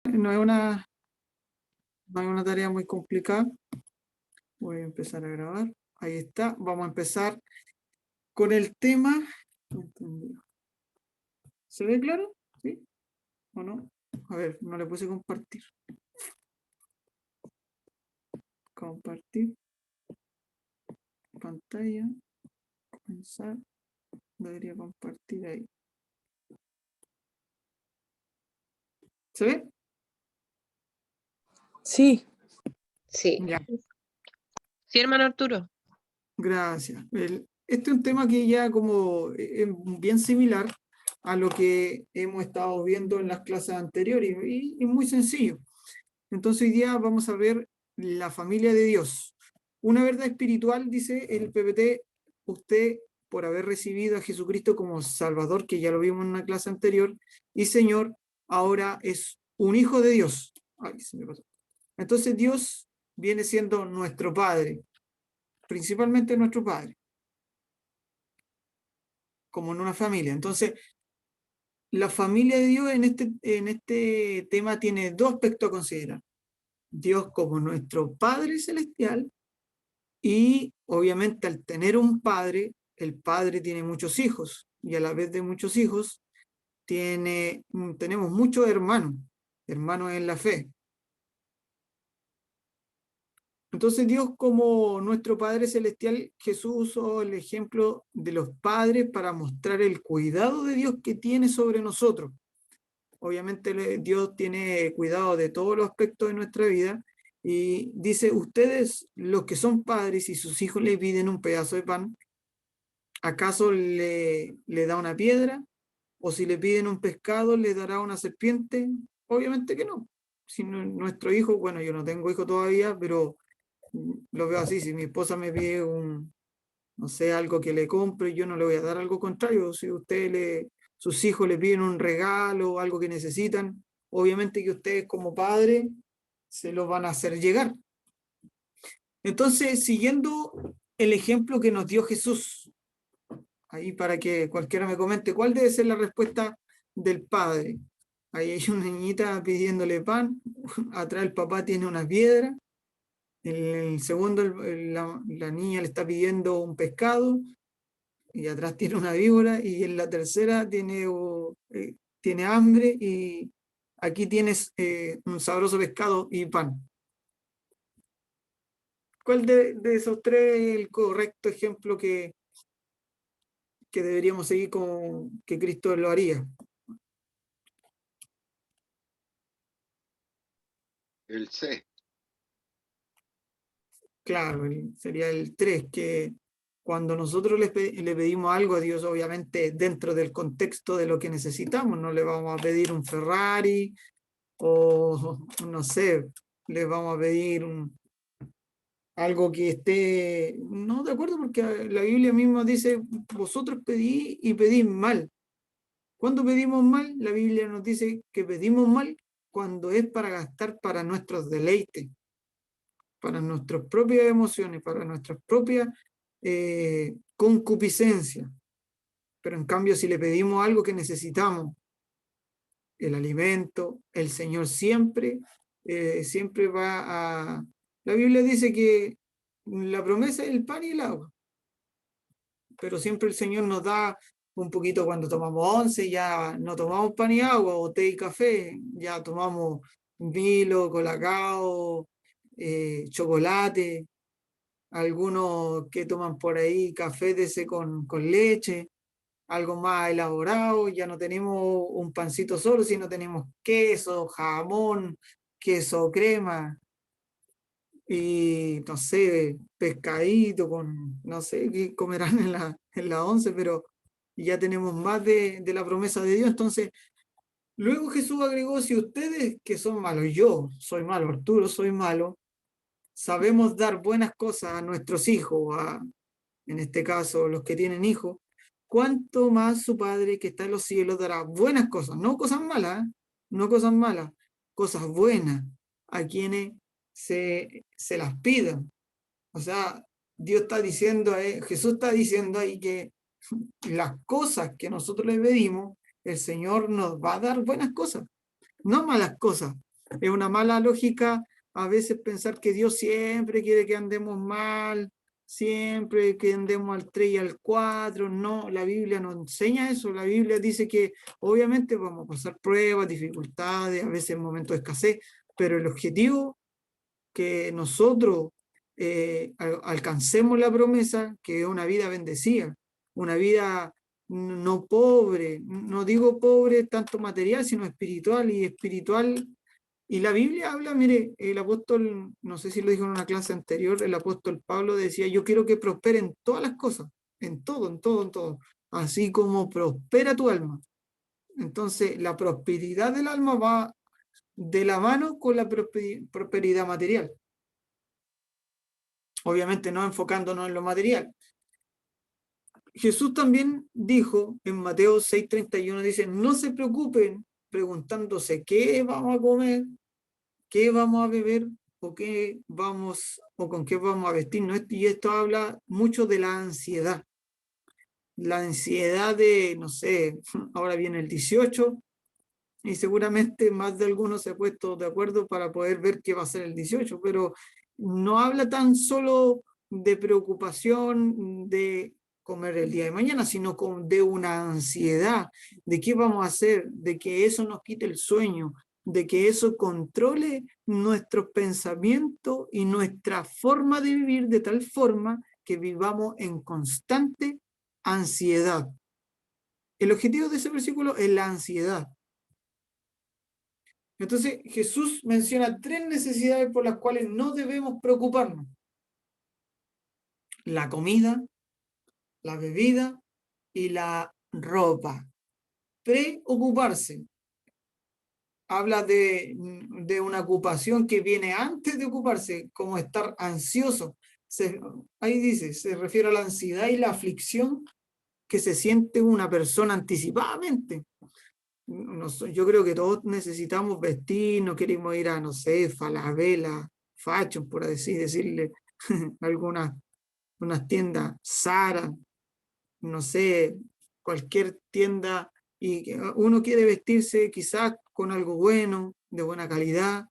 no es una tarea muy complicada. Voy a empezar a grabar. Ahí está. Vamos a empezar con el tema. ¿Se ve claro? ¿Sí? ¿O no? A ver, no le puse compartir. Compartir. Pantalla. Comenzar. Debería compartir ahí. ¿Se ve? Sí. Sí. Ya. Sí, hermano Arturo. Gracias. Este es un tema que ya como es bien similar a lo que hemos estado viendo en las clases anteriores y muy sencillo. Entonces hoy día vamos a ver la familia de Dios. Una verdad espiritual, dice el PPT, usted por haber recibido a Jesucristo como Salvador, que ya lo vimos en una clase anterior, y Señor, ahora es un hijo de Dios. Ay, se me pasó. Entonces Dios viene siendo nuestro Padre, principalmente nuestro Padre, como en una familia. Entonces, la familia de Dios en este tema tiene dos aspectos a considerar. Dios como nuestro Padre Celestial y obviamente al tener un padre, el padre tiene muchos hijos y a la vez de muchos hijos tenemos muchos hermanos, hermanos en la fe. Entonces Dios como nuestro Padre Celestial, Jesús usó el ejemplo de los padres para mostrar el cuidado de Dios que tiene sobre nosotros. Obviamente Dios tiene cuidado de todos los aspectos de nuestra vida y dice, ustedes los que son padres y sus hijos le piden un pedazo de pan, ¿acaso le da una piedra? ¿O si le piden un pescado, le dará una serpiente? Obviamente que no. Si nuestro hijo, bueno, yo no tengo hijo todavía, pero lo veo así, si mi esposa me pide no sé, algo que le compre, yo no le voy a dar algo contrario. Si sus hijos le piden un regalo o algo que necesitan, obviamente que ustedes como padres se lo van a hacer llegar. Entonces, siguiendo el ejemplo que nos dio Jesús, ahí para que cualquiera me comente, ¿cuál debe ser la respuesta del padre? Ahí hay una niñita pidiéndole pan, atrás el papá tiene una piedra, en el segundo la niña le está pidiendo un pescado, y atrás tiene una víbora, y en la tercera tiene hambre, y aquí tienes un sabroso pescado y pan. ¿Cuál de esos tres es el correcto ejemplo que deberíamos seguir con que Cristo lo haría? El C. Claro, sería el 3, que cuando nosotros le pedimos algo a Dios, obviamente dentro del contexto de lo que necesitamos, no le vamos a pedir un Ferrari o no sé, le vamos a pedir algo que esté, no de acuerdo, porque la Biblia misma dice, vosotros pedís y pedís mal. ¿Cuándo pedimos mal? La Biblia nos dice que pedimos mal cuando es para gastar para nuestros deleites, para nuestras propias emociones, para nuestras propias concupiscencias. Pero en cambio, si le pedimos algo que necesitamos, el alimento, el Señor siempre va a... La Biblia dice que la promesa es el pan y el agua, pero siempre el Señor nos da un poquito cuando tomamos once, ya no tomamos pan y agua, o té y café, ya tomamos Milo, Colacao, chocolate, algunos que toman por ahí café de ese con leche, algo más elaborado, ya no tenemos un pancito solo, sino tenemos queso, jamón, queso crema, y no sé, pescadito con, no sé qué comerán en la once, pero ya tenemos más de la promesa de Dios. Entonces, luego Jesús agregó, si ustedes que son malos, yo soy malo, Arturo soy malo, sabemos dar buenas cosas a nuestros hijos, en este caso los que tienen hijos, cuánto más su Padre que está en los cielos dará buenas cosas, no cosas malas, no cosas malas, cosas buenas a quienes se las pidan. O sea, Dios está diciendo, Jesús está diciendo ahí que las cosas que nosotros le pedimos, el Señor nos va a dar buenas cosas, no malas cosas. Es una mala lógica a veces pensar que Dios siempre quiere que andemos mal, siempre que andemos al 3 y al 4. No, la Biblia no enseña eso. La Biblia dice que obviamente vamos a pasar pruebas, dificultades, a veces momentos de escasez, pero el objetivo que nosotros alcancemos la promesa, que es una vida bendecida, una vida no pobre, no digo pobre tanto material, sino espiritual, y espiritual. Y la Biblia habla, mire, el apóstol, no sé si lo dijo en una clase anterior, el apóstol Pablo decía, yo quiero que prosperen todas las cosas, en todo, en todo, en todo, así como prospera tu alma. Entonces, la prosperidad del alma va de la mano con la prosperidad material. Obviamente no enfocándonos en lo material. Jesús también dijo en Mateo 6:31, dice, no se preocupen preguntándose qué vamos a comer, qué vamos a beber o qué vamos o con qué vamos a vestirnos. Y esto habla mucho de la ansiedad. La ansiedad de, no sé, ahora viene el 18 y seguramente más de algunos se ha puesto de acuerdo para poder ver qué va a ser el 18, pero no habla tan solo de preocupación de comer el día de mañana, sino de una ansiedad de qué vamos a hacer, de que eso nos quite el sueño, de que eso controle nuestros pensamientos y nuestra forma de vivir de tal forma que vivamos en constante ansiedad. El objetivo de ese versículo es la ansiedad. Entonces, Jesús menciona 3 necesidades por las cuales no debemos preocuparnos: la comida, la bebida y la ropa. Preocuparse habla de una ocupación que viene antes de ocuparse, como estar ansioso. Ahí dice, se refiere a la ansiedad y la aflicción que se siente una persona anticipadamente. Yo creo que todos necesitamos vestir, no queremos ir a, no sé, Falabella, Fashion, por así decirle, algunas unas tiendas, Zara, no sé, cualquier tienda, y uno quiere vestirse quizás con algo bueno, de buena calidad,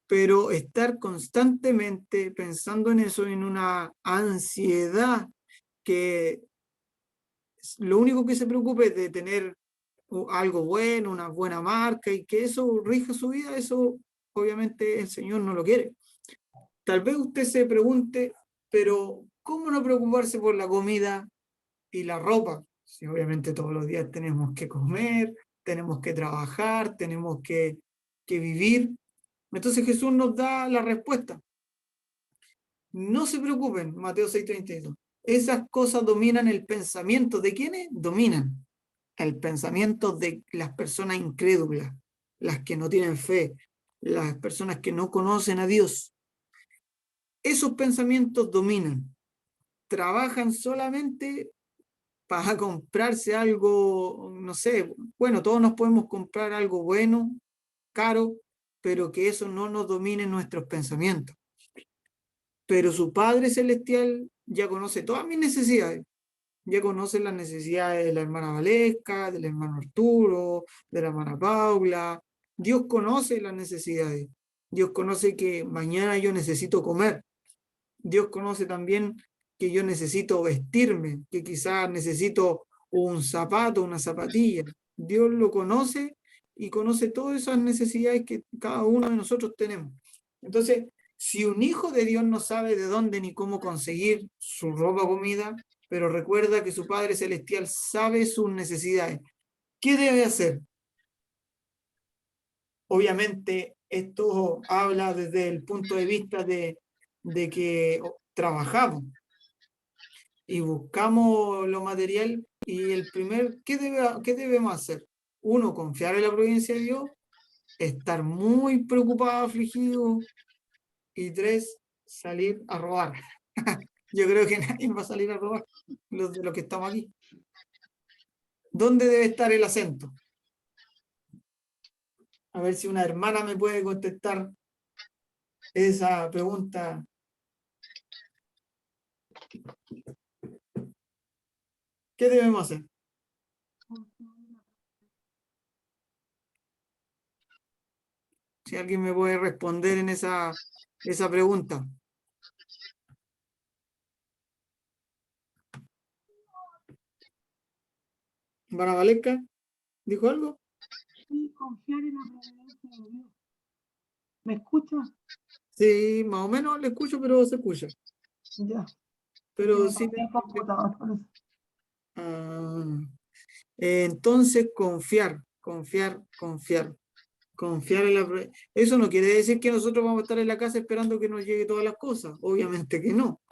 pero estar constantemente pensando en eso, en una ansiedad que lo único que se preocupe es de tener algo bueno, una buena marca y que eso rija su vida, eso obviamente el Señor no lo quiere. Tal vez usted se pregunte, pero ¿cómo no preocuparse por la comida y la ropa? Si obviamente todos los días tenemos que comer, tenemos que trabajar, tenemos que vivir. Entonces Jesús nos da la respuesta. No se preocupen, Mateo 6:32. Esas cosas dominan el pensamiento. ¿De quiénes? Dominan el pensamiento de las personas incrédulas, las que no tienen fe, las personas que no conocen a Dios. Esos pensamientos dominan, trabajan solamente para comprarse algo, no sé, bueno, todos nos podemos comprar algo bueno, caro, pero que eso no nos domine nuestros pensamientos. Pero su Padre Celestial ya conoce todas mis necesidades. Ya conocen las necesidades de la hermana Valesca, del hermano Arturo, de la hermana Paula. Dios conoce las necesidades. Dios conoce que mañana yo necesito comer. Dios conoce también que yo necesito vestirme, que quizás necesito un zapato, una zapatilla. Dios lo conoce y conoce todas esas necesidades que cada uno de nosotros tenemos. Entonces, si un hijo de Dios no sabe de dónde ni cómo conseguir su ropa o comida, pero recuerda que su Padre Celestial sabe sus necesidades, ¿qué debe hacer? Obviamente, esto habla desde el punto de vista de que trabajamos y buscamos lo material, y el primer, ¿qué debemos hacer? Uno, confiar en la providencia de Dios, estar muy preocupado, afligido, y 3, salir a robar. Yo creo que nadie va a salir a robar, los de los que estamos aquí. ¿Dónde debe estar el acento? A ver si una hermana me puede contestar esa pregunta. ¿Qué debemos hacer? Si alguien me puede responder en esa pregunta. ¿Vana Valesca dijo algo? Sí, confiar en la providencia de Dios. ¿Me escucha? Sí, más o menos le escucho, pero se escucha. Ya. Pero Me sí. pasé el computador, por eso. Entonces, confiar en la... Eso no quiere decir que nosotros vamos a estar en la casa esperando que nos llegue todas las cosas, obviamente que no,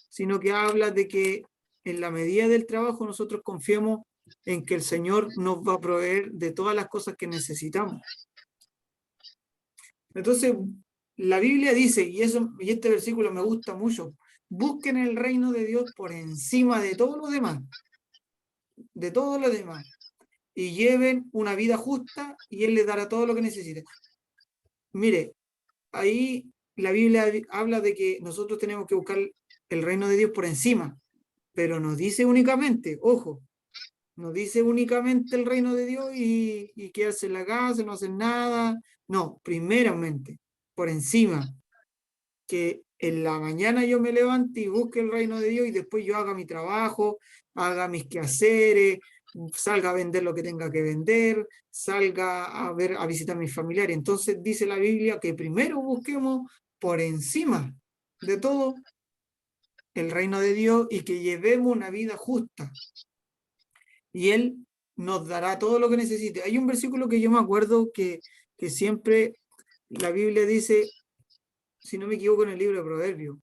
sino que habla de que en la medida del trabajo nosotros confiemos en que el Señor nos va a proveer de todas las cosas que necesitamos. Entonces, la Biblia dice, y este versículo me gusta mucho, busquen el reino de Dios por encima de todo lo demás, y lleven una vida justa y Él les dará todo lo que necesiten. Mire, ahí la Biblia habla de que nosotros tenemos que buscar el reino de Dios por encima, pero nos dice únicamente, ojo, nos dice únicamente el reino de Dios y quedarse en la casa, no hacer nada. No, primeramente, por encima, que en la mañana yo me levante y busque el reino de Dios y después yo haga mi trabajo, haga mis quehaceres, salga a vender lo que tenga que vender, salga a visitar a mis familiares. Entonces dice la Biblia que primero busquemos por encima de todo el reino de Dios y que llevemos una vida justa. Y Él nos dará todo lo que necesite. Hay un versículo que yo me acuerdo que siempre la Biblia dice, si no me equivoco en el libro de Proverbios,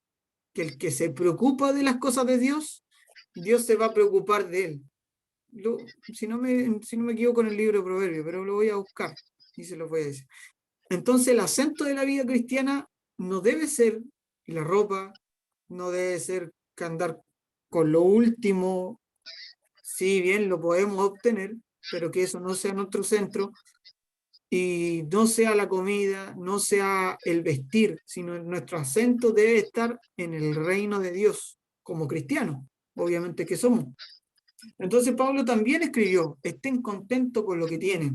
que el que se preocupa de las cosas de Dios, Dios se va a preocupar de él. Si no me equivoco en el libro de Proverbios, pero lo voy a buscar y se lo voy a decir. Entonces el acento de la vida cristiana no debe ser la ropa, no debe ser que andar con lo último, si bien lo podemos obtener, pero que eso no sea nuestro centro, y no sea la comida, no sea el vestir, sino nuestro acento debe estar en el reino de Dios, como cristianos, obviamente que somos. Entonces Pablo también escribió, estén contentos con lo que tienen,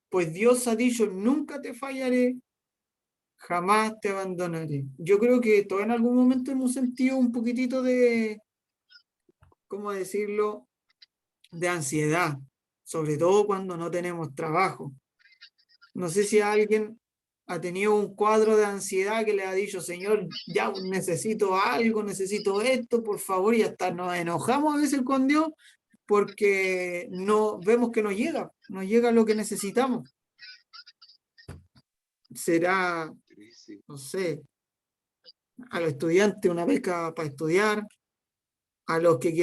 pues Dios ha dicho, nunca te fallaré, jamás te abandonaré. Yo creo que todos en algún momento hemos sentido un poquitito de, ¿cómo decirlo?, de ansiedad, sobre todo cuando no tenemos trabajo. No sé si alguien ha tenido un cuadro de ansiedad que le ha dicho, Señor, ya necesito algo, necesito esto, por favor, y hasta nos enojamos a veces con Dios porque no vemos que no llega lo que necesitamos. Será, no sé, a los estudiantes una beca para estudiar, a los que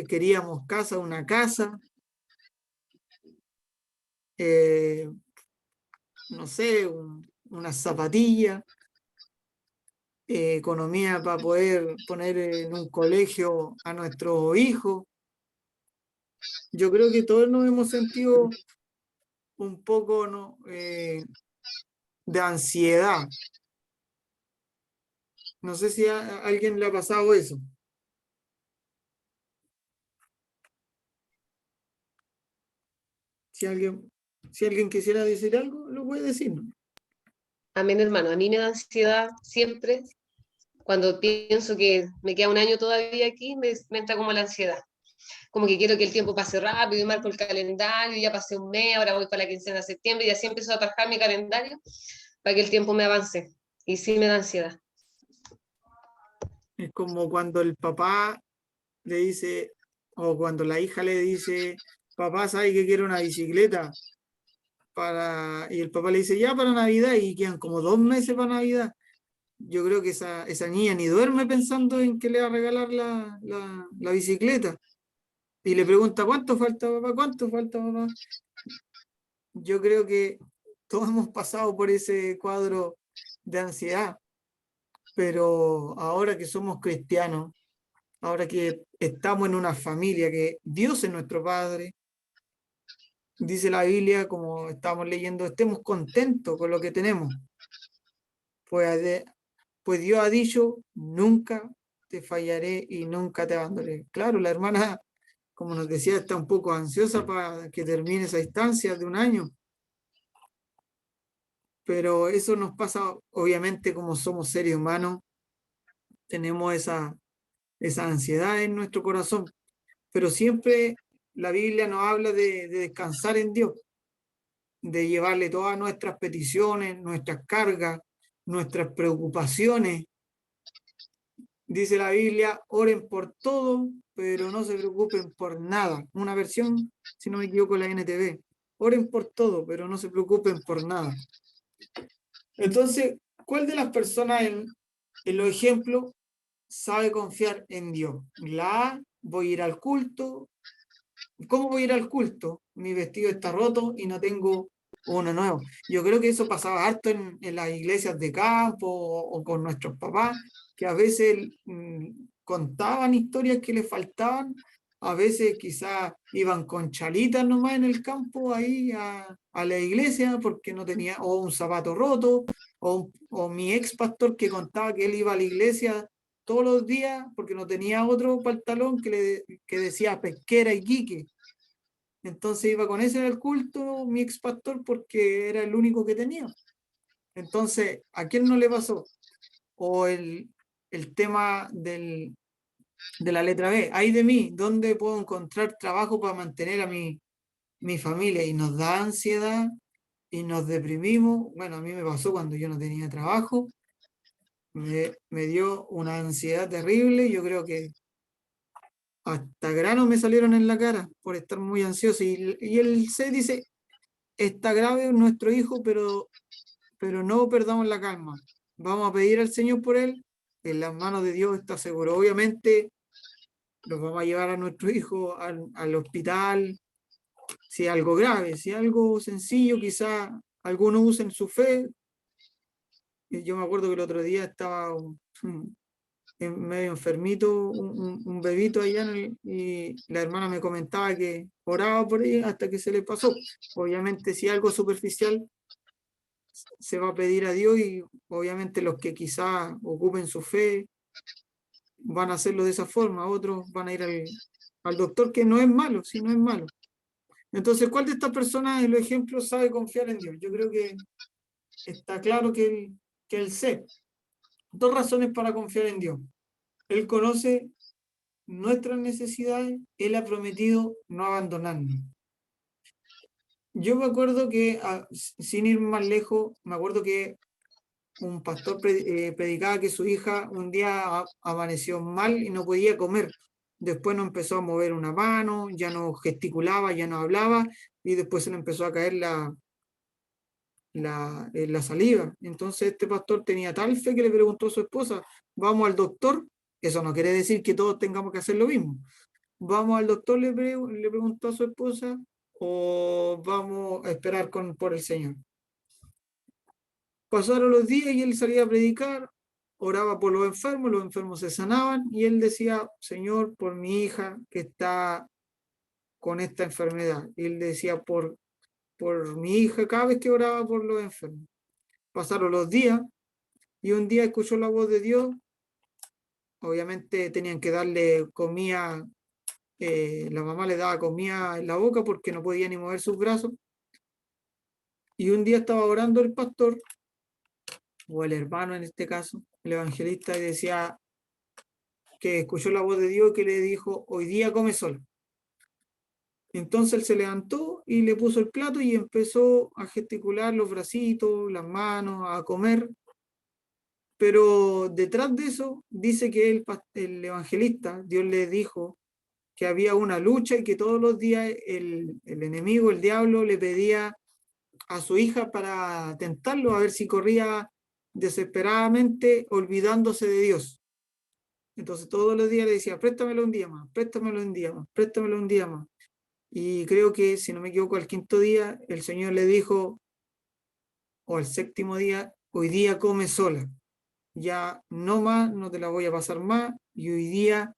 queríamos casa, una casa, no sé, una zapatilla, economía para poder poner en un colegio a nuestros hijos. Yo creo que todos nos hemos sentido un poco, ¿no?, de ansiedad. No sé si a alguien le ha pasado eso. Si alguien quisiera decir algo, lo puede decir, ¿no? Amén, hermano. A mí me da ansiedad siempre. Cuando pienso que me queda un año todavía aquí, me entra como la ansiedad. Como que quiero que el tiempo pase rápido y marco el calendario, ya pasé un mes, ahora voy para la quincena de septiembre y así empiezo a atajar mi calendario para que el tiempo me avance. Y sí me da ansiedad. Es como cuando el papá le dice, o cuando la hija le dice, papá, ¿sabe que quiere una bicicleta? Y el papá le dice, ya para Navidad, y quedan como 2 meses para Navidad. Yo creo que esa niña ni duerme pensando en que le va a regalar la bicicleta. Y le pregunta, ¿cuánto falta, papá? ¿Cuánto falta, papá? Yo creo que todos hemos pasado por ese cuadro de ansiedad, pero ahora que somos cristianos, ahora que estamos en una familia, que Dios es nuestro Padre, dice la Biblia, como estamos leyendo, estemos contentos con lo que tenemos. Pues Dios ha dicho, nunca te fallaré y nunca te abandonaré. Claro, la hermana, como nos decía, está un poco ansiosa para que termine esa instancia de un año. pero eso nos pasa, obviamente, como somos seres humanos, tenemos esa ansiedad en nuestro corazón, pero siempre la Biblia nos habla de descansar en Dios, de llevarle todas nuestras peticiones, nuestras cargas, nuestras preocupaciones. Dice la Biblia, oren por todo, pero no se preocupen por nada. Una versión, si no me equivoco, la NTV. Oren por todo, pero no se preocupen por nada. Entonces, ¿cuál de las personas en los ejemplos sabe confiar en Dios? La A, voy a ir al culto. ¿Cómo voy a ir al culto? Mi vestido está roto y no tengo uno nuevo. Yo creo que eso pasaba harto en las iglesias de campo o con nuestros papás, que a veces contaban historias que les faltaban, a veces quizás iban con chalitas nomás en el campo ahí a la iglesia porque no tenía o un zapato roto, o mi ex pastor que contaba que él iba a la iglesia todos los días porque no tenía otro pantalón que decía pesquera y quique. Entonces iba con ese al culto, mi ex pastor, porque era el único que tenía. Entonces, ¿a quién no le pasó? O el tema de la letra B. Ay de mí, ¿dónde puedo encontrar trabajo para mantener a mi familia? Y nos da ansiedad y nos deprimimos. Bueno, a mí me pasó cuando yo no tenía trabajo. Me dio una ansiedad terrible. Yo creo que hasta granos me salieron en la cara por estar muy ansioso. Y el C dice, está grave nuestro hijo, pero no perdamos la calma. Vamos a pedir al Señor por él. En las manos de Dios está seguro. Obviamente, los vamos a llevar a nuestro hijo al hospital. Si es algo grave, si es algo sencillo, quizá algunos usen su fe. Yo me acuerdo que el otro día estaba medio enfermito, un bebito allá y la hermana me comentaba que oraba por ella hasta que se le pasó. Obviamente, si es algo superficial, se va a pedir a Dios y obviamente los que quizás ocupen su fe van a hacerlo de esa forma, otros van a ir al doctor, que no es malo, sí, no es malo. Entonces, ¿cuál de estas personas en los ejemplos sabe confiar en Dios? Yo creo que está claro que él sé. Dos razones para confiar en Dios. Él conoce nuestras necesidades, Él ha prometido no abandonarnos. Yo me acuerdo que, sin ir más lejos, me acuerdo que un pastor predicaba que su hija un día amaneció mal y no podía comer. Después no empezó a mover una mano, ya no gesticulaba, ya no hablaba, y después se le empezó a caer la saliva. Entonces este pastor tenía tal fe que le preguntó a su esposa, ¿vamos al doctor? Eso no quiere decir que todos tengamos que hacer lo mismo. ¿Vamos al doctor? Le preguntó a su esposa, o vamos a esperar por el Señor. Pasaron los días y él salía a predicar, oraba por los enfermos se sanaban y él decía, Señor, por mi hija que está con esta enfermedad. Y él decía, por mi hija, cada vez que oraba por los enfermos. Pasaron los días y un día escuchó la voz de Dios. Obviamente tenían que darle comida, la mamá le daba comida en la boca porque no podía ni mover sus brazos. Y un día estaba orando el pastor, o el hermano en este caso, el evangelista, y decía que escuchó la voz de Dios que le dijo, hoy día come sola. Entonces él se levantó y le puso el plato y empezó a gesticular los bracitos, las manos, a comer. Pero detrás de eso dice que el evangelista, Dios le dijo que había una lucha y que todos los días el enemigo, el diablo, le pedía a su hija para tentarlo, a ver si corría desesperadamente olvidándose de Dios. Entonces todos los días le decía, préstamelo un día más, préstamelo un día más, préstamelo un día más. Y creo que, si no me equivoco, al quinto día el Señor le dijo, o al séptimo día, hoy día come sola. Ya no más, no te la voy a pasar más, y hoy día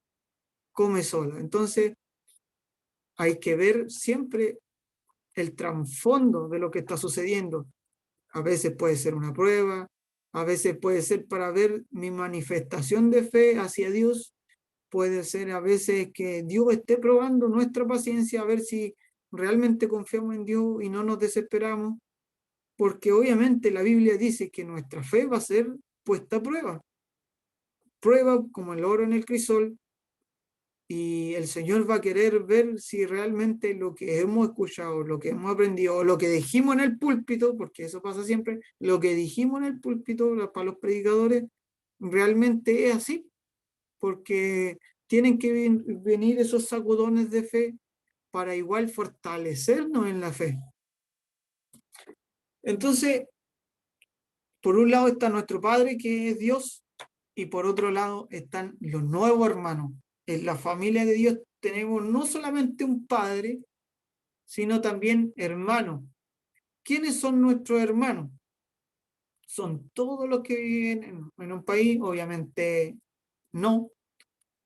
come sola. Entonces hay que ver siempre el trasfondo de lo que está sucediendo. A veces puede ser una prueba, a veces puede ser para ver mi manifestación de fe hacia Dios, puede ser a veces que Dios esté probando nuestra paciencia a ver si realmente confiamos en Dios y no nos desesperamos. porque obviamente la Biblia dice que nuestra fe va a ser puesta a prueba. Prueba como el oro en el crisol, y el Señor va a querer ver si realmente lo que hemos escuchado, lo que hemos aprendido, o lo que dijimos en el púlpito, porque eso pasa siempre, lo que dijimos en el púlpito para los predicadores, realmente es así, porque tienen que venir esos sacudones de fe para igual fortalecernos en la fe. Entonces, por un lado está nuestro Padre, que es Dios, y por otro lado están los nuevos hermanos. En la familia de Dios tenemos no solamente un Padre, sino también hermanos. ¿Quiénes son nuestros hermanos? ¿Son todos los que viven en un país? Obviamente no.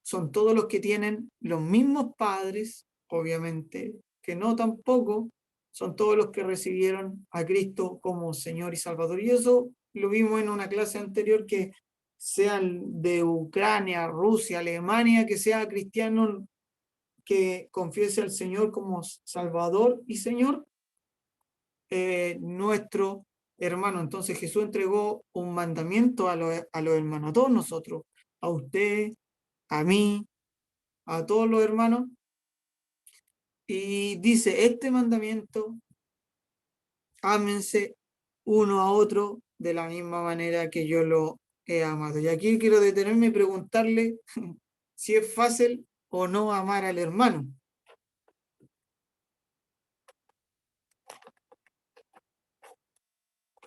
Son todos los que tienen los mismos padres, obviamente que no tampoco. Son todos los que recibieron a Cristo como Señor y Salvador. Y eso lo vimos en una clase anterior, que sean de Ucrania, Rusia, Alemania, que sea cristiano, que confiese al Señor como Salvador y Señor, nuestro hermano. Entonces Jesús entregó un mandamiento a los hermanos, a todos nosotros, a usted, a mí, a todos los hermanos, y dice: este mandamiento, ámense uno a otro de la misma manera que yo lo he amado. Y aquí quiero detenerme y preguntarle si es fácil o no amar al hermano.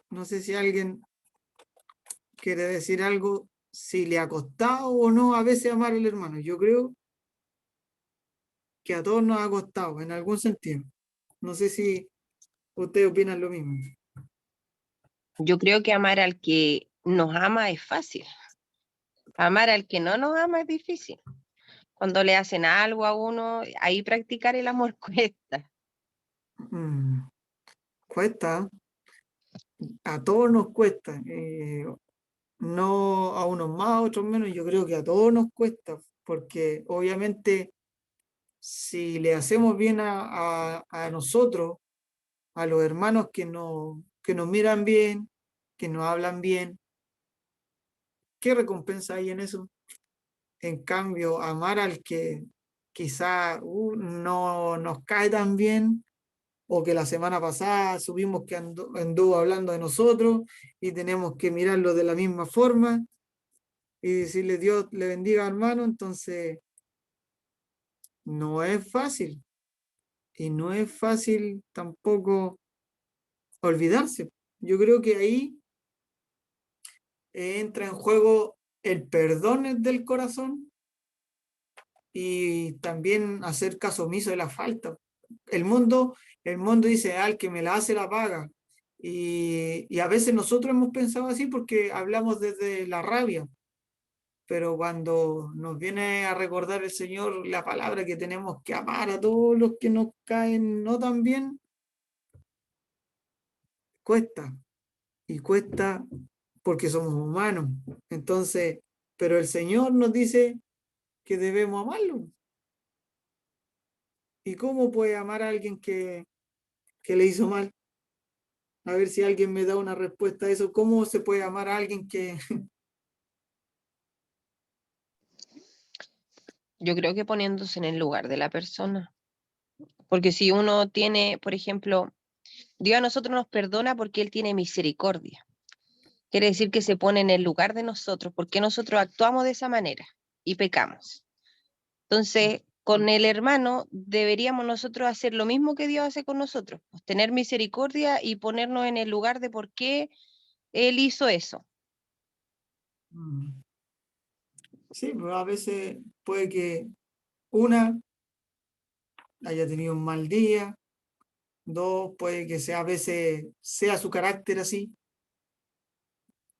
No sé si alguien quiere decir algo, si le ha costado o no a veces amar al hermano. Yo creo que a todos nos ha costado en algún sentido. No sé si ustedes opinan lo mismo. Yo creo que amar al que nos ama es fácil. Amar al que no nos ama es difícil. Cuando le hacen algo a uno, ahí practicar el amor cuesta. Cuesta, a todos nos cuesta. No a unos más, a otros menos. Yo creo que a todos nos cuesta, porque obviamente si le hacemos bien a nosotros, a los hermanos que nos miran bien, que nos hablan bien, ¿qué recompensa hay en eso? En cambio, amar al que quizá no nos cae tan bien, o que la semana pasada supimos que anduvo hablando de nosotros y tenemos que mirarlo de la misma forma y decirle: Dios le bendiga, hermano. Entonces, no es fácil, y no es fácil tampoco olvidarse. Yo creo que ahí entra en juego el perdón del corazón, y también hacer caso omiso de la falta. El mundo, el mundo dice: al que me la hace la paga. Y a veces nosotros hemos pensado así porque hablamos desde la rabia, pero cuando nos viene a recordar el Señor la palabra, que tenemos que amar a todos los que nos caen no tan bien, cuesta, y cuesta porque somos humanos. Entonces, pero el Señor nos dice que debemos amarlo. ¿Y cómo puede amar a alguien que le hizo mal? A ver si alguien me da una respuesta a eso. ¿Cómo se puede amar a alguien que... Yo creo que poniéndose en el lugar de la persona. Porque si uno tiene, por ejemplo, Dios a nosotros nos perdona porque Él tiene misericordia. Quiere decir que se pone en el lugar de nosotros, porque nosotros actuamos de esa manera y pecamos. Entonces, con el hermano deberíamos nosotros hacer lo mismo que Dios hace con nosotros, pues, tener misericordia y ponernos en el lugar de por qué Él hizo eso. Sí, pero a veces puede que una haya tenido un mal día, dos, puede que sea, a veces sea su carácter así,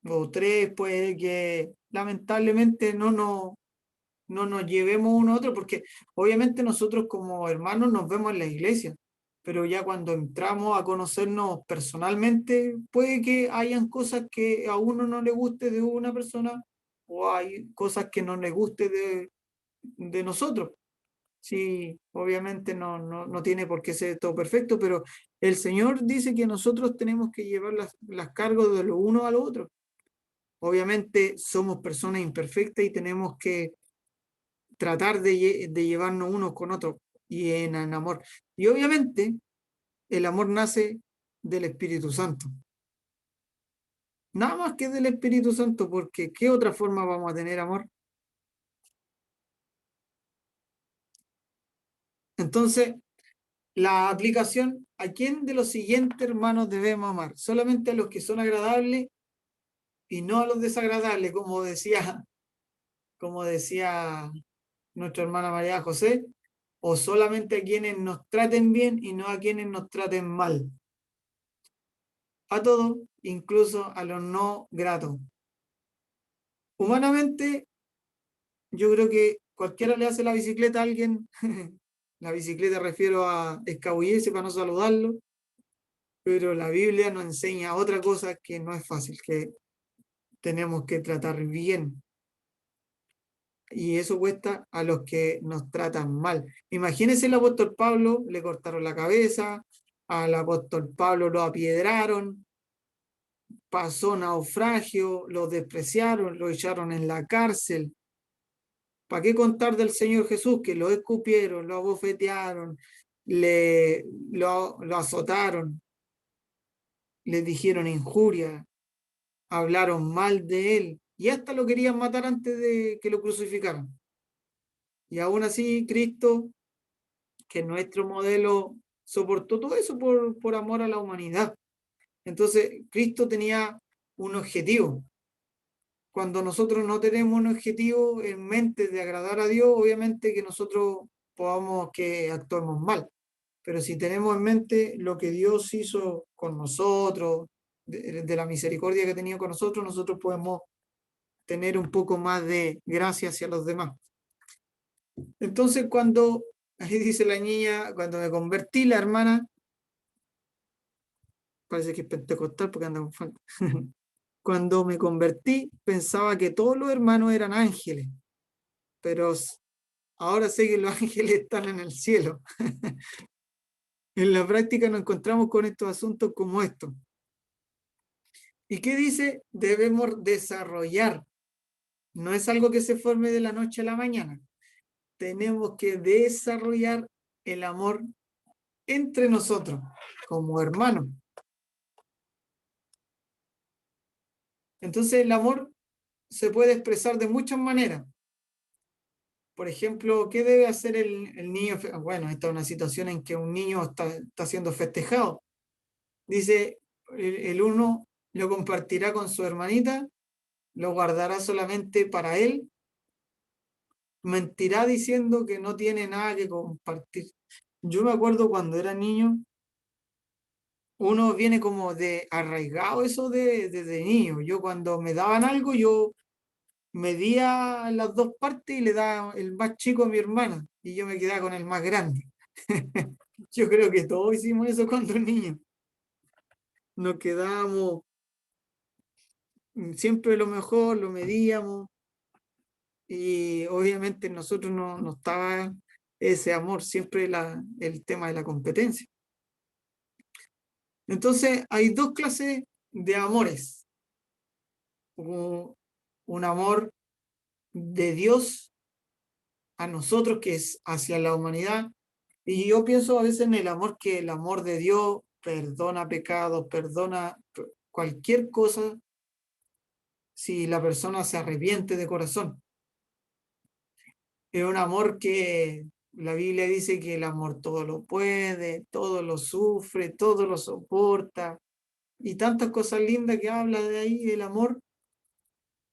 o tres, puede que lamentablemente no nos llevemos uno a otro, porque obviamente nosotros como hermanos nos vemos en la iglesia, pero ya cuando entramos a conocernos personalmente, puede que hayan cosas que a uno no le guste de una persona, o hay cosas que no le guste de nosotros. Sí, obviamente no tiene por qué ser todo perfecto, pero El Señor dice que nosotros tenemos que llevar las cargas de lo uno a lo otro. Obviamente somos personas imperfectas y tenemos que tratar de llevarnos unos con otros y en amor. Y obviamente el amor nace del Espíritu Santo. Nada más que del Espíritu Santo, porque ¿qué otra forma vamos a tener amor? Entonces, la aplicación, ¿a quién de los siguientes hermanos debemos amar? Solamente a los que son agradables y no a los desagradables, como decía nuestra hermana María José, o solamente a quienes nos traten bien y no a quienes nos traten mal. A todos, incluso a los no gratos. Humanamente, yo creo que cualquiera le hace la bicicleta a alguien, la bicicleta refiero a escabullirse para no saludarlo, pero la Biblia nos enseña otra cosa que no es fácil, que tenemos que tratar bien. Y eso cuesta a los que nos tratan mal. Imagínense el apóstol Pablo, le cortaron la cabeza, al apóstol Pablo lo apiedraron, pasó naufragio, lo despreciaron, lo echaron en la cárcel. ¿Para qué contar del Señor Jesús? Que lo escupieron, lo abofetearon, lo azotaron, le dijeron injurias, hablaron mal de él y hasta lo querían matar antes de que lo crucificaran. Y aún así Cristo, que nuestro modelo, soportó todo eso por amor a la humanidad. Entonces Cristo tenía un objetivo. Cuando nosotros no tenemos un objetivo en mente de agradar a Dios, obviamente que nosotros podamos que actuemos mal. Pero si tenemos en mente lo que Dios hizo con nosotros, de la misericordia que ha tenido con nosotros, nosotros podemos tener un poco más de gracia hacia los demás. Entonces ahí dice la niña, cuando me convertí, la hermana, parece que es pentecostal porque anda con falta. Cuando me convertí, pensaba que todos los hermanos eran ángeles, pero ahora sé que los ángeles están en el cielo. En la práctica nos encontramos con estos asuntos como estos. ¿Y qué dice? Debemos desarrollar. No es algo que se forme de la noche a la mañana. Tenemos que desarrollar el amor entre nosotros, como hermanos. Entonces el amor se puede expresar de muchas maneras. Por ejemplo, ¿qué debe hacer el niño? Bueno, esta es una situación en que un niño está siendo festejado. Dice, el uno lo compartirá con su hermanita, lo guardará solamente para él, mentirá diciendo que no tiene nada que compartir. Yo me acuerdo cuando era niño, uno viene como de arraigado eso desde niño. Yo cuando me daban algo, yo medía las dos partes y le daba el más chico a mi hermana y yo me quedaba con el más grande. Yo creo que todos hicimos eso cuando niños. Nos quedábamos siempre lo mejor, lo medíamos y obviamente en nosotros no estaba ese amor, siempre el tema de la competencia. Entonces hay dos clases de amores. Un amor de Dios a nosotros, que es hacia la humanidad. Y yo pienso a veces en el amor, que el amor de Dios perdona pecados, perdona cualquier cosa si la persona se arrepiente de corazón. Es un amor que la Biblia dice que el amor todo lo puede, todo lo sufre, todo lo soporta, y tantas cosas lindas que habla de ahí del amor,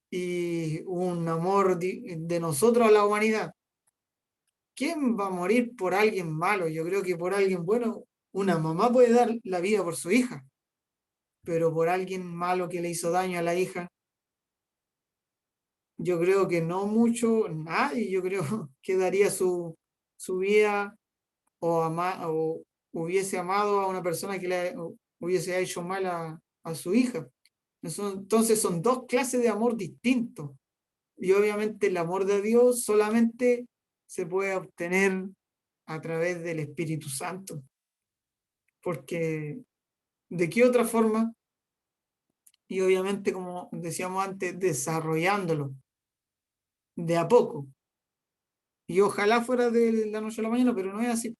y un amor de nosotros a la humanidad. ¿Quién va a morir por alguien malo? Yo creo que por alguien bueno, una mamá puede dar la vida por su hija, pero por alguien malo que le hizo daño a la hija, yo creo que no mucho, nadie, yo creo que daría su vida o hubiese amado a una persona que le hubiese hecho mal a su hija. Entonces son dos clases de amor distintos. Y obviamente el amor de Dios solamente se puede obtener a través del Espíritu Santo. porque ¿de qué otra forma? Y obviamente, como decíamos antes, desarrollándolo de a poco. Y ojalá fuera de la noche a la mañana, pero no es así.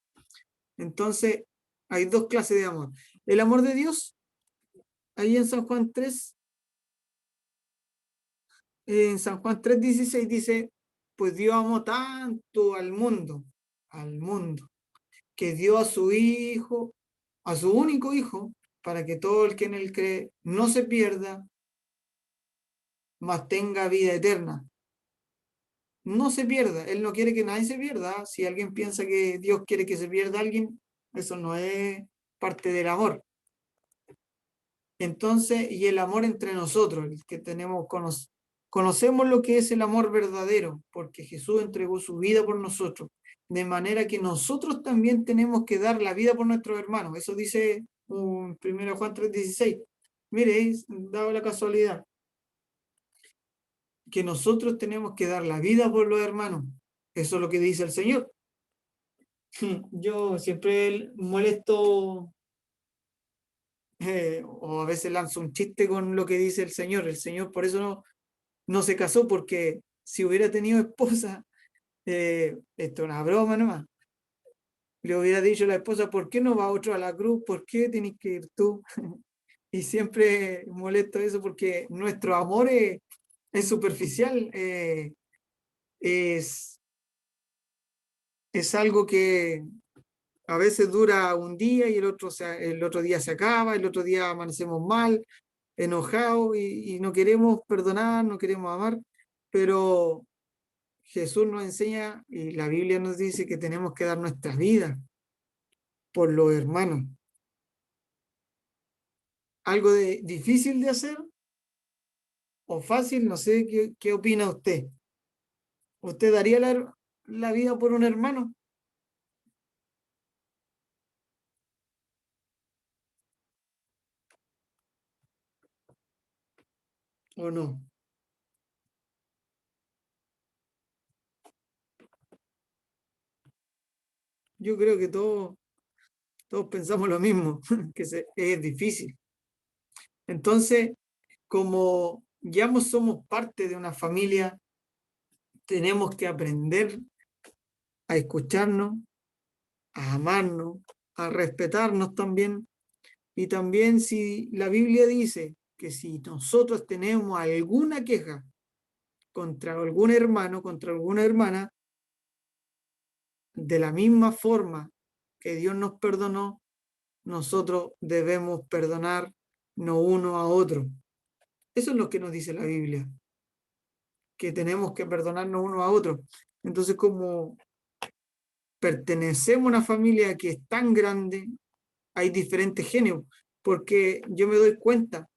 Entonces, hay dos clases de amor. El amor de Dios, ahí en San Juan 3, en San Juan 3:16 dice, pues Dios amó tanto al mundo, que dio a su Hijo, a su único Hijo, para que todo el que en él cree no se pierda, mas tenga vida eterna. No se pierda, Él no quiere que nadie se pierda. Si alguien piensa que Dios quiere que se pierda alguien, eso no es parte del amor. Entonces, y el amor entre nosotros, el que tenemos, conocemos lo que es el amor verdadero, porque Jesús entregó su vida por nosotros, de manera que nosotros también tenemos que dar la vida por nuestros hermanos. Eso dice 1 Juan 3:16. Mire, dado la casualidad, que nosotros tenemos que dar la vida por los hermanos. Eso es lo que dice el Señor. Yo siempre molesto o a veces lanzo un chiste con lo que dice el Señor. El Señor por eso no se casó, porque si hubiera tenido esposa, esto es una broma nomás, le hubiera dicho a la esposa, ¿por qué no va otro a la cruz? ¿Por qué tienes que ir tú? Y siempre molesto eso porque nuestro amor es superficial, es algo que a veces dura un día y el otro día se acaba, el otro día amanecemos mal, enojados y no queremos perdonar, no queremos amar, pero Jesús nos enseña y la Biblia nos dice que tenemos que dar nuestras vidas por los hermanos. Algo difícil de hacer o fácil, no sé qué opina usted. ¿Usted daría la vida por un hermano o no? Yo creo que todos pensamos lo mismo, que es difícil. Entonces, como ya somos parte de una familia, tenemos que aprender a escucharnos, a amarnos, a respetarnos también. Y también si la Biblia dice que si nosotros tenemos alguna queja contra algún hermano, contra alguna hermana, de la misma forma que Dios nos perdonó, nosotros debemos perdonar no uno a otro. Eso es lo que nos dice la Biblia, que tenemos que perdonarnos uno a otro. Entonces, como pertenecemos a una familia que es tan grande, hay diferentes géneros, porque yo me doy cuenta,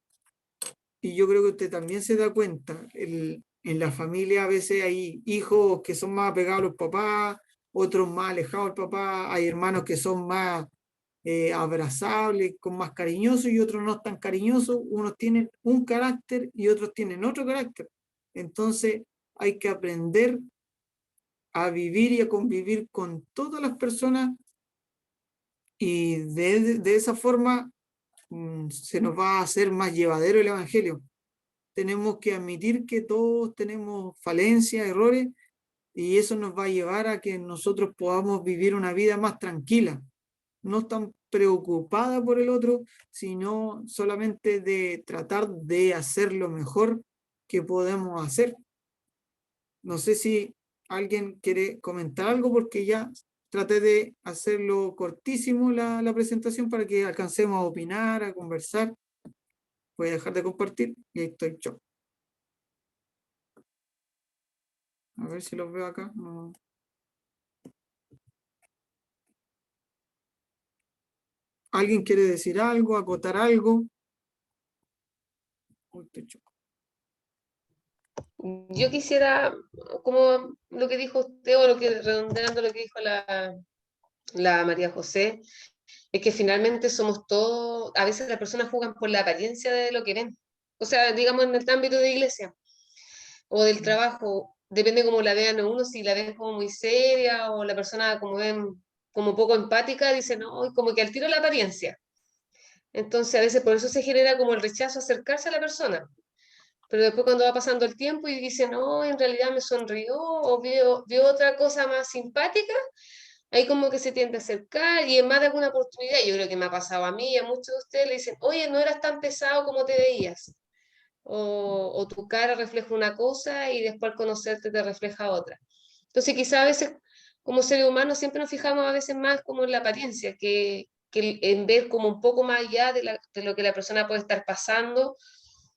y yo creo que usted también se da cuenta, en la familia a veces hay hijos que son más apegados a los papás, otros más alejados del papá, hay hermanos que son más abrazables, con más cariñosos y otros no tan cariñosos, unos tienen un carácter y otros tienen otro carácter. Entonces hay que aprender a vivir y a convivir con todas las personas y de esa forma se nos va a hacer más llevadero el Evangelio. Tenemos que admitir que todos tenemos falencias, errores, y eso nos va a llevar a que nosotros podamos vivir una vida más tranquila, no tan preocupada por el otro, sino solamente de tratar de hacer lo mejor que podemos hacer. No sé si alguien quiere comentar algo, porque ya traté de hacerlo cortísimo la presentación para que alcancemos a opinar, a conversar. Voy a dejar de compartir y ahí estoy yo. A ver si los veo acá. No. ¿Alguien quiere decir algo, acotar algo? Uy, estoy choco. Yo quisiera, como lo que dijo usted, o redondeando lo que dijo la María José, es que finalmente somos todos, a veces las personas juegan por la apariencia de lo que ven. O sea, digamos en el ámbito de iglesia o del trabajo, depende cómo la vean a uno, si la ven como muy seria o la persona como ven como poco empática, dicen, no, como que al tiro la apariencia. Entonces a veces por eso se genera como el rechazo a acercarse a la persona. Pero después cuando va pasando el tiempo y dicen, no, en realidad me sonrió o vio otra cosa más simpática, ahí como que se tiende a acercar y en más de alguna oportunidad, yo creo que me ha pasado a mí y a muchos de ustedes, le dicen, oye, no eras tan pesado como te veías. O tu cara refleja una cosa y después al conocerte te refleja otra. Entonces quizá a veces como seres humanos siempre nos fijamos a veces más como en la apariencia, que en ver como un poco más allá de lo que la persona puede estar pasando,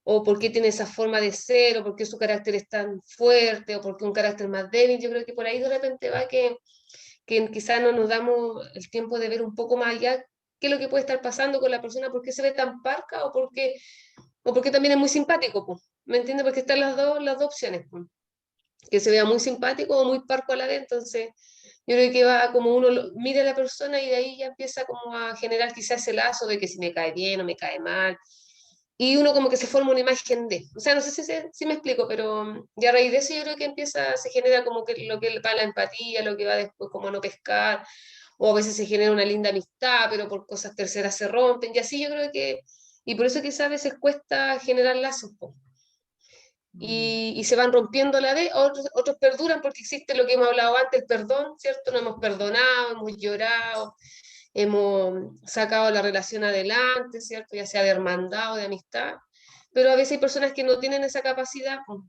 o por qué tiene esa forma de ser, o por qué su carácter es tan fuerte, o por qué un carácter más débil. Yo creo que por ahí de repente va que quizás no nos damos el tiempo de ver un poco más allá qué es lo que puede estar pasando con la persona, por qué se ve tan parca, o porque también es muy simpático, pues. ¿Me entiendes? Porque están las dos opciones, pues. Que se vea muy simpático o muy parco a la vez, entonces yo creo que va como uno mira a la persona y de ahí ya empieza como a generar quizás ese lazo de que si me cae bien o me cae mal, y uno como que se forma una imagen de, o sea, no sé si me explico, pero ya a raíz de eso yo creo que se genera como que lo que va la empatía, lo que va después como a no pescar, o a veces se genera una linda amistad, pero por cosas terceras se rompen, y así yo creo que, y por eso quizás a veces cuesta generar lazos, po. Y se van rompiendo a la vez, otros perduran porque existe lo que hemos hablado antes, el perdón, ¿cierto? Nos hemos perdonado, hemos llorado, hemos sacado la relación adelante, ¿cierto? Ya sea de hermandad o de amistad, pero a veces hay personas que no tienen esa capacidad, pues.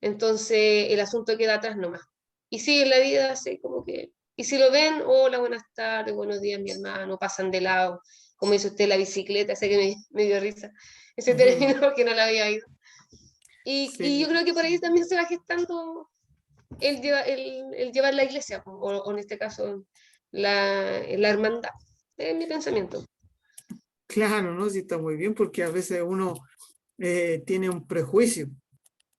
Entonces el asunto queda atrás nomás. Y sí, en la vida, así como que, y si lo ven, hola, buenas tardes, buenos días, mi hermano, pasan de lado, como dice usted, la bicicleta, sé que me dio risa ese término que no la había oído. Y yo Sí, creo que por ahí también se va gestando el llevar la iglesia, o en este caso la hermandad. Es mi pensamiento. claro, ¿no? Sí, está muy bien porque a veces uno tiene un prejuicio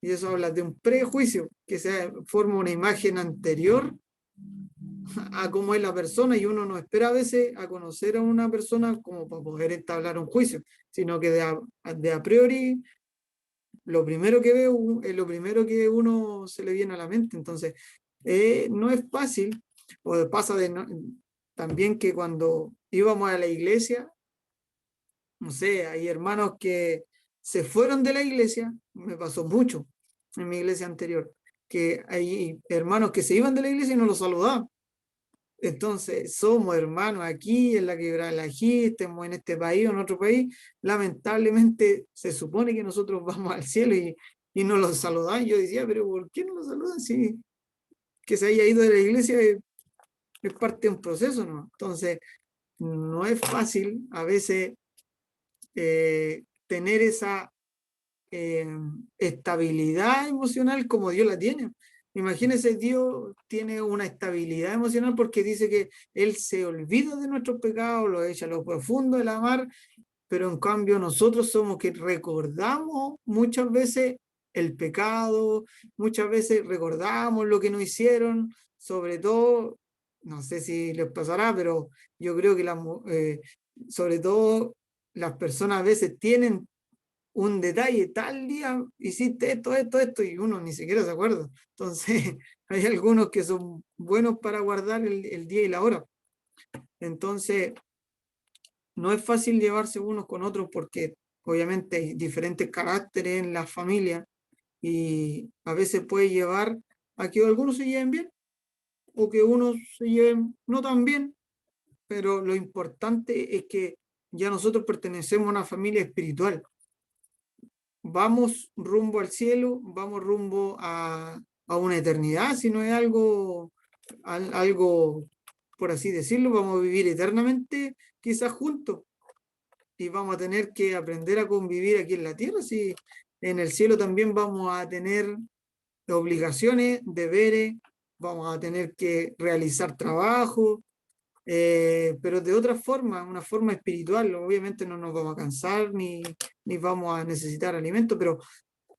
y eso habla de un prejuicio que se forma una imagen anterior a cómo es la persona y uno no espera a veces a conocer a una persona como para poder entablar un juicio, sino que de a priori lo primero que veo es lo primero que uno se le viene a la mente. Entonces, no es fácil, o pasa también que cuando íbamos a la iglesia, no sé, hay hermanos que se fueron de la iglesia, me pasó mucho en mi iglesia anterior, que hay hermanos que se iban de la iglesia y no los saludaban. Entonces, somos hermanos aquí en la Quebrada del Ají, estemos en este país o en otro país, lamentablemente se supone que nosotros vamos al cielo y no los saludan. Yo decía, pero ¿por qué no los saludan si que se haya ido de la iglesia es parte de un proceso, ¿no? Entonces, no es fácil a veces tener esa estabilidad emocional como Dios la tiene. Imagínense, Dios tiene una estabilidad emocional porque dice que Él se olvida de nuestros pecados, lo echa a lo profundo de la mar, pero en cambio nosotros somos que recordamos muchas veces el pecado, muchas veces recordamos lo que nos hicieron, sobre todo, no sé si les pasará, pero yo creo que sobre todo las personas a veces tienen un detalle, tal día hiciste esto, y uno ni siquiera se acuerda. Entonces, hay algunos que son buenos para guardar el día y la hora. Entonces, no es fácil llevarse unos con otros porque obviamente hay diferentes caracteres en la familia y a veces puede llevar a que algunos se lleven bien o que unos se lleven no tan bien, pero lo importante es que ya nosotros pertenecemos a una familia espiritual. Vamos rumbo al cielo, vamos rumbo a una eternidad, si no es algo, por así decirlo, vamos a vivir eternamente quizás juntos y vamos a tener que aprender a convivir aquí en la tierra, si en el cielo también vamos a tener obligaciones, deberes, vamos a tener que realizar trabajo, pero de otra forma, una forma espiritual. Obviamente no nos vamos a cansar ni vamos a necesitar alimento, pero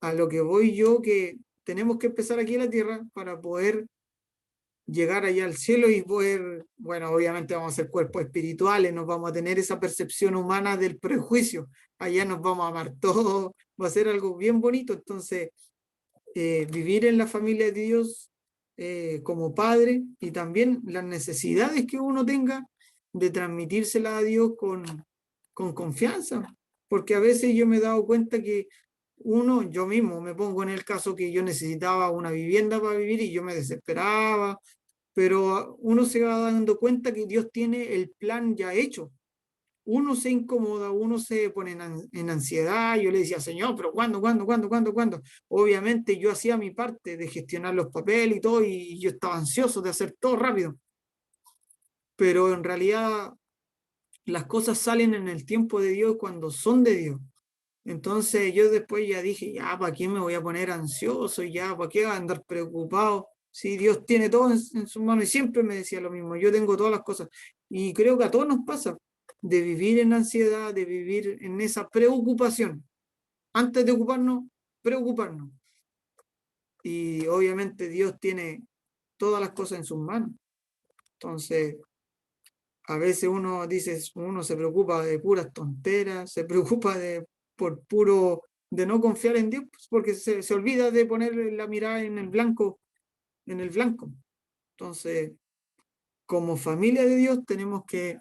a lo que voy yo, que tenemos que empezar aquí en la tierra para poder llegar allá al cielo y poder, bueno, obviamente vamos a ser cuerpos espirituales, nos vamos a tener esa percepción humana del prejuicio, allá nos vamos a amar todos, va a ser algo bien bonito. Entonces, vivir en la familia de Dios como padre, y también las necesidades que uno tenga de transmitírsela a Dios con confianza, porque a veces yo me he dado cuenta que yo mismo me pongo en el caso que yo necesitaba una vivienda para vivir y yo me desesperaba, pero uno se va dando cuenta que Dios tiene el plan ya hecho. Uno se incomoda, uno se pone en ansiedad. Yo le decía, Señor, pero ¿cuándo, cuándo, cuándo, cuándo, cuándo? Obviamente yo hacía mi parte de gestionar los papeles y todo, y yo estaba ansioso de hacer todo rápido. Pero en realidad las cosas salen en el tiempo de Dios cuando son de Dios. Entonces yo después ya dije, ya, ¿para qué me voy a poner ansioso? Ya, ¿para qué voy a andar preocupado? Si Dios tiene todo en sus manos, y siempre me decía lo mismo, yo tengo todas las cosas. Y creo que a todos nos pasa de vivir en ansiedad, de vivir en esa preocupación. Antes de ocuparnos, preocuparnos. Y obviamente Dios tiene todas las cosas en sus manos. Entonces, a veces uno se preocupa de puras tonteras, se preocupa de no confiar en Dios, pues, porque se olvida de poner la mirada en el blanco. Entonces, como familia de Dios, tenemos que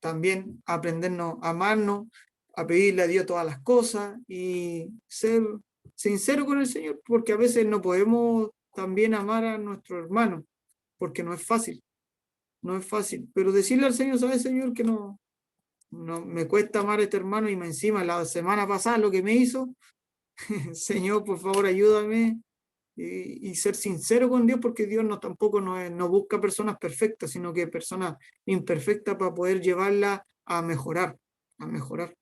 también aprendernos a amarnos, a pedirle a Dios todas las cosas y ser sincero con el Señor, porque a veces no podemos también amar a nuestro hermano, porque no es fácil, no es fácil. Pero decirle al Señor, ¿sabes, Señor, que no me cuesta amar a este hermano, y encima la semana pasada lo que me hizo? Señor, por favor, ayúdame, y ser sincero con Dios, porque Dios tampoco no busca personas perfectas, sino que personas imperfectas para poder llevarla a mejorar, a mejorar.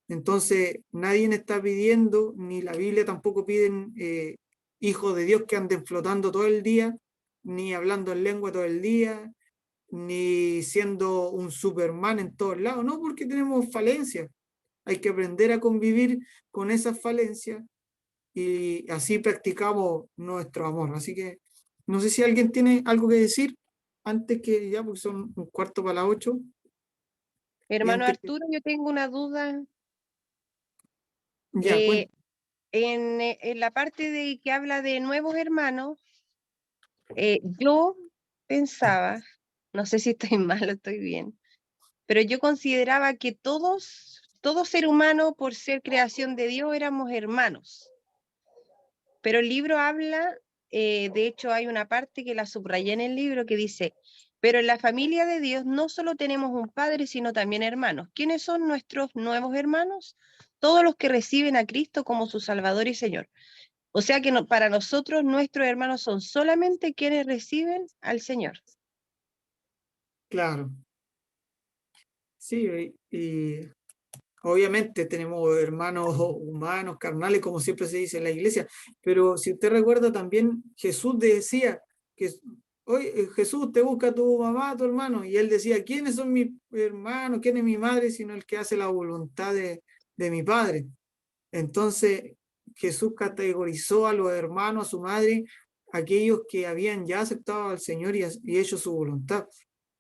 Entonces, nadie está pidiendo, ni la Biblia tampoco piden hijos de Dios que anden flotando todo el día, ni hablando en lengua todo el día, ni siendo un Superman en todos lados, no, porque tenemos falencias. Hay que aprender a convivir con esas falencias, y así practicamos nuestro amor. Así que no sé si alguien tiene algo que decir antes que ya, porque son 7:45. Y Hermano antes que, Arturo, yo tengo una duda. ya, Eh, en la parte de que habla de nuevos hermanos, yo pensaba, no sé si estoy mal o estoy bien, pero yo consideraba que todo ser humano, por ser creación de Dios, éramos hermanos. Pero el libro habla, de hecho hay una parte que la subrayé en el libro que dice, pero en la familia de Dios no solo tenemos un padre, sino también hermanos. ¿Quiénes son nuestros nuevos hermanos? Todos los que reciben a Cristo como su Salvador y Señor. O sea que para nosotros nuestros hermanos son solamente quienes reciben al Señor. claro, sí, y obviamente tenemos hermanos humanos, carnales, como siempre se dice en la iglesia, pero si usted recuerda también, Jesús decía que, oye, Jesús, te busca tu mamá, tu hermano, y él decía, ¿quiénes son mis hermanos? ¿Quién es mi madre? Sino el que hace la voluntad de mi Padre. Entonces, Jesús categorizó a los hermanos, a su madre, aquellos que habían ya aceptado al Señor y hecho su voluntad.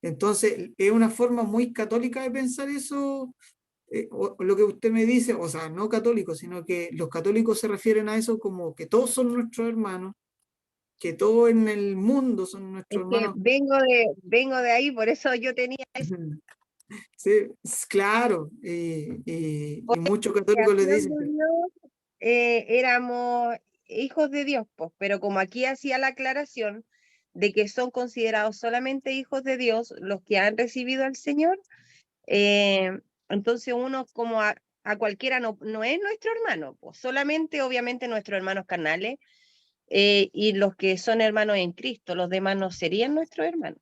Entonces, es una forma muy católica de pensar eso, lo que usted me dice, o sea, no católico, sino que los católicos se refieren a eso como que todos son nuestros hermanos, que todos en el mundo son Es nuestros que hermanos. vengo de ahí, por eso yo tenía eso. Sí, claro, y Porque muchos la católicos les creación dicen, de Dios, éramos hijos de Dios, pues, pero como aquí hacía la aclaración de que son considerados solamente hijos de Dios los que han recibido al Señor, eh, entonces uno como a cualquiera no es nuestro hermano, pues, solamente obviamente nuestros hermanos carnales, y los que son hermanos en Cristo, los demás no serían nuestros hermanos.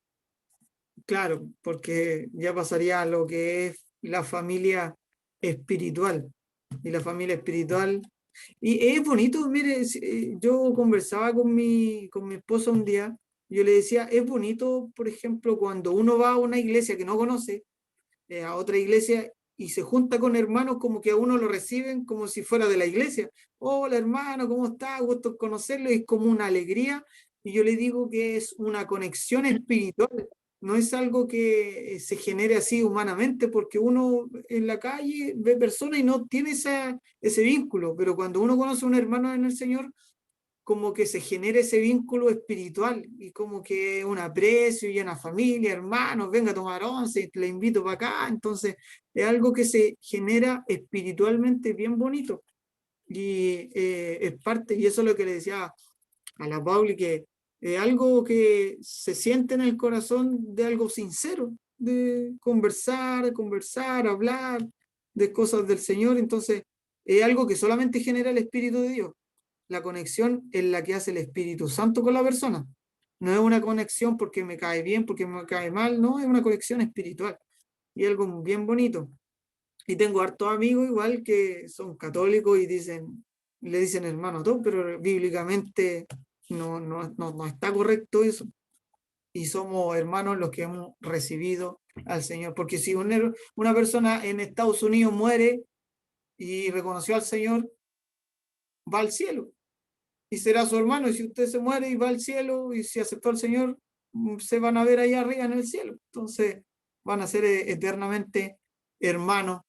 claro, porque ya pasaría a lo que es la familia espiritual. Y la familia espiritual. Y es bonito, mire, yo conversaba con mi esposa un día, yo le decía, es bonito, por ejemplo, cuando uno va a una iglesia que no conoce, a otra iglesia, y se junta con hermanos, como que a uno lo reciben como si fuera de la iglesia. Hola hermano, ¿cómo está? Gusto en conocerlo, y es como una alegría, y yo le digo que es una conexión espiritual, no es algo que se genere así humanamente, porque uno en la calle ve personas y no tiene ese vínculo, pero cuando uno conoce a un hermano en el Señor, como que se genera ese vínculo espiritual y como que un aprecio y una familia, hermanos, venga a tomar once, le invito para acá. Entonces es algo que se genera espiritualmente bien bonito y es parte, y eso es lo que le decía a la Pauli, que es algo que se siente en el corazón de algo sincero, de conversar, hablar de cosas del Señor. Entonces es algo que solamente genera el Espíritu de Dios. La conexión es la que hace el Espíritu Santo con la persona. No es una conexión porque me cae bien, porque me cae mal, no, es una conexión espiritual. Y algo bien bonito. Y tengo hartos amigos igual que son católicos y le dicen hermano a todos, pero bíblicamente no está correcto eso. Y somos hermanos los que hemos recibido al Señor. Porque si una persona en Estados Unidos muere y reconoció al Señor, va al cielo y será su hermano. Y si usted se muere y va al cielo y si aceptó al Señor, se van a ver allá arriba en el cielo. Entonces van a ser eternamente hermanos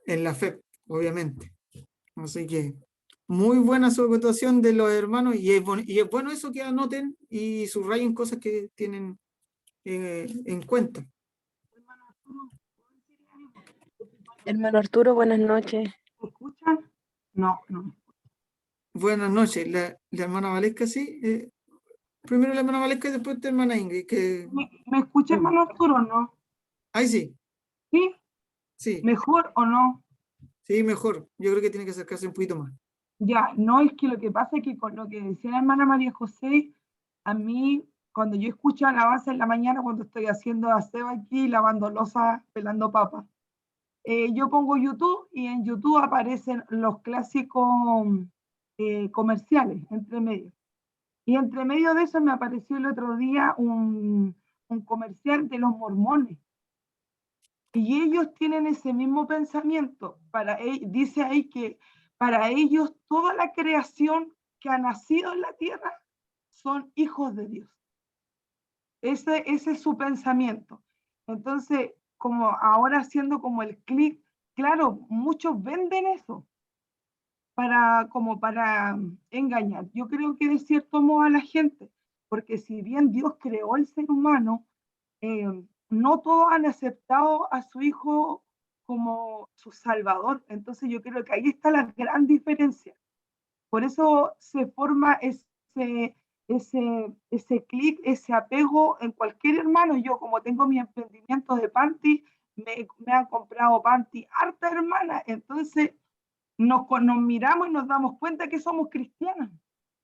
en la fe, obviamente. Así que muy buena su acotación de los hermanos y es bueno eso que anoten y subrayen cosas que tienen en cuenta. Hermano Arturo, buenas noches. ¿Me escuchan? No, no. Buenas noches, la hermana Valesca, sí. Primero la hermana Valesca y después la hermana Ingrid. ¿Me escucha, hermano Arturo, o no? Ahí sí, ¿Sí? sí, ¿Mejor o no? sí, mejor. Yo creo que tiene que acercarse un poquito más. Ya, no, es que lo que pasa es que con lo que decía la hermana María José, a mí, cuando yo escucho alabanza en la mañana, cuando estoy haciendo aseo aquí, lavando loza, pelando papas, yo pongo YouTube y en YouTube aparecen los clásicos comerciales, entre medio. Y entre medio de eso me apareció el otro día un comercial de los mormones. Y ellos tienen ese mismo pensamiento. Dice ahí que para ellos toda la creación que ha nacido en la tierra son hijos de Dios. Ese es su pensamiento. Entonces, como ahora haciendo como el clic, claro, muchos venden eso como para engañar. Yo creo que de cierto modo a la gente, porque si bien Dios creó el ser humano, no todos han aceptado a su hijo como su salvador. Entonces yo creo que ahí está la gran diferencia. Por eso se forma ese clic, ese apego en cualquier hermano. Yo, como tengo mi emprendimiento de panty, me han comprado panty harta hermana. Entonces nos miramos y nos damos cuenta que somos cristianas.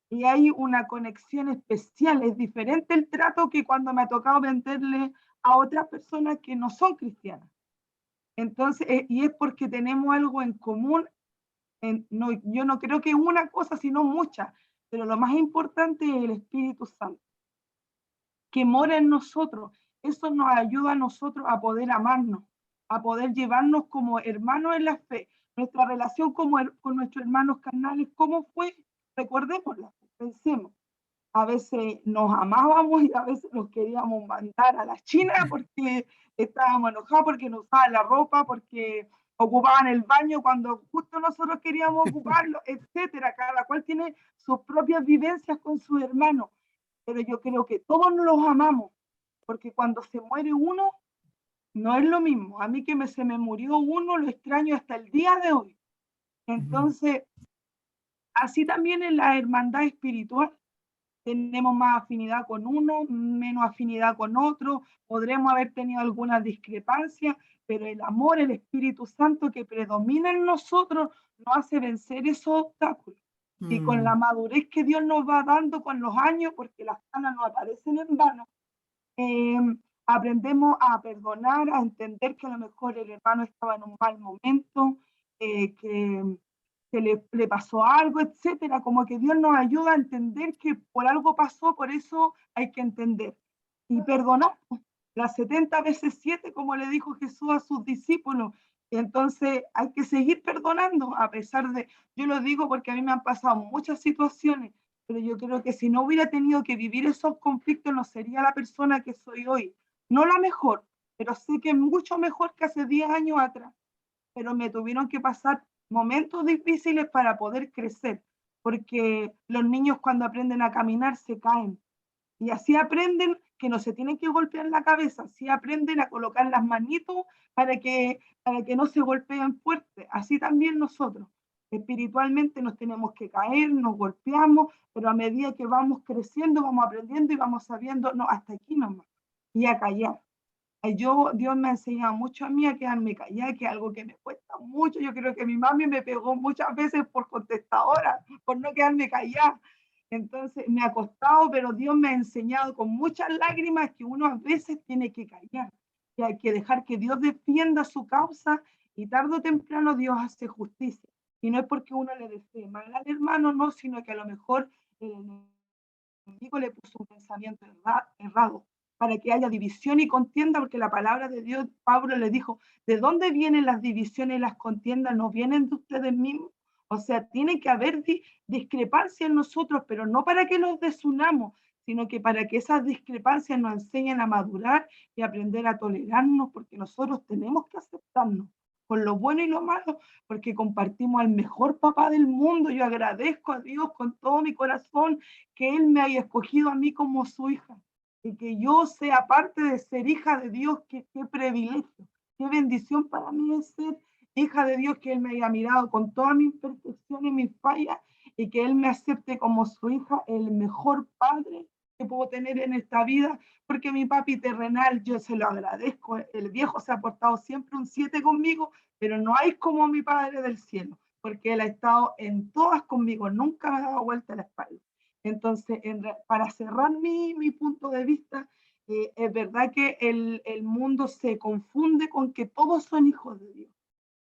Y hay una conexión especial. Es diferente el trato que cuando me ha tocado venderle a otras personas que no son cristianas. Entonces, y es porque tenemos algo en común. Yo no creo que una cosa, sino muchas, pero lo más importante es el Espíritu Santo, que mora en nosotros. Eso nos ayuda a nosotros a poder amarnos, a poder llevarnos como hermanos en la fe. Nuestra relación con nuestros hermanos carnales, ¿cómo fue? Recordémosla, pensemos. A veces nos amábamos y a veces nos queríamos mandar a la China porque estábamos enojados, porque no usaban la ropa, porque ocupaban el baño cuando justo nosotros queríamos ocuparlo, etcétera. Cada cual tiene sus propias vivencias con sus hermanos, pero yo creo que todos los amamos, porque cuando se muere uno, no es lo mismo. A mí que se me murió uno, lo extraño hasta el día de hoy. Entonces, así también en la hermandad espiritual, tenemos más afinidad con uno, menos afinidad con otro, podremos haber tenido algunas discrepancias, pero el amor, el Espíritu Santo que predomina en nosotros nos hace vencer esos obstáculos. Y con la madurez que Dios nos va dando con los años, porque las canas no aparecen en vano, aprendemos a perdonar, a entender que a lo mejor el hermano estaba en un mal momento, que le pasó algo, etcétera. Como que Dios nos ayuda a entender que por algo pasó, por eso hay que entender. Y perdonar, las 70 veces 7, como le dijo Jesús a sus discípulos. Entonces hay que seguir perdonando, a pesar de, yo lo digo porque a mí me han pasado muchas situaciones, pero yo creo que si no hubiera tenido que vivir esos conflictos, no sería la persona que soy hoy. No la mejor, pero sé que es mucho mejor que hace 10 años atrás. Pero me tuvieron que pasar momentos difíciles para poder crecer. porque los niños cuando aprenden a caminar se caen. Y así aprenden que no se tienen que golpear la cabeza, así aprenden a colocar las manitos para que no se golpeen fuerte. Así también nosotros. Espiritualmente nos tenemos que caer, nos golpeamos, pero a medida que vamos creciendo, vamos aprendiendo y vamos sabiendo, no, hasta aquí nomás, y a callar. Dios me ha enseñado mucho a mí a quedarme callada, que es algo que me cuesta mucho. Yo creo que mi mami me pegó muchas veces por contestadora, por no quedarme callada. Entonces me ha costado, pero Dios me ha enseñado con muchas lágrimas que uno a veces tiene que callar, que hay que dejar que Dios defienda su causa y tarde o temprano Dios hace justicia. Y no es porque uno le desee mal al hermano, no, sino que a lo mejor el enemigo le puso un pensamiento errado para que haya división y contienda, porque la palabra de Dios, Pablo le dijo, ¿de dónde vienen las divisiones y las contiendas? ¿No vienen de ustedes mismos? O sea, tiene que haber discrepancias en nosotros, pero no para que los desunamos, sino que para que esas discrepancias nos enseñen a madurar y aprender a tolerarnos, porque nosotros tenemos que aceptarnos con lo bueno y lo malo, porque compartimos al mejor papá del mundo. Yo agradezco a Dios con todo mi corazón que Él me haya escogido a mí como su hija y que yo sea parte de ser hija de Dios. Qué privilegio, qué bendición para mí es ser hija de Dios, que Él me haya mirado con toda mi imperfección y mis fallas y que Él me acepte como su hija, el mejor padre que puedo tener en esta vida, porque mi papi terrenal, yo se lo agradezco, el viejo se ha portado siempre un 7 conmigo, pero no hay como mi Padre del cielo, porque Él ha estado en todas conmigo, nunca me ha dado vuelta la espalda. Entonces, para cerrar mi punto de vista, es verdad que el mundo se confunde con que todos son hijos de Dios,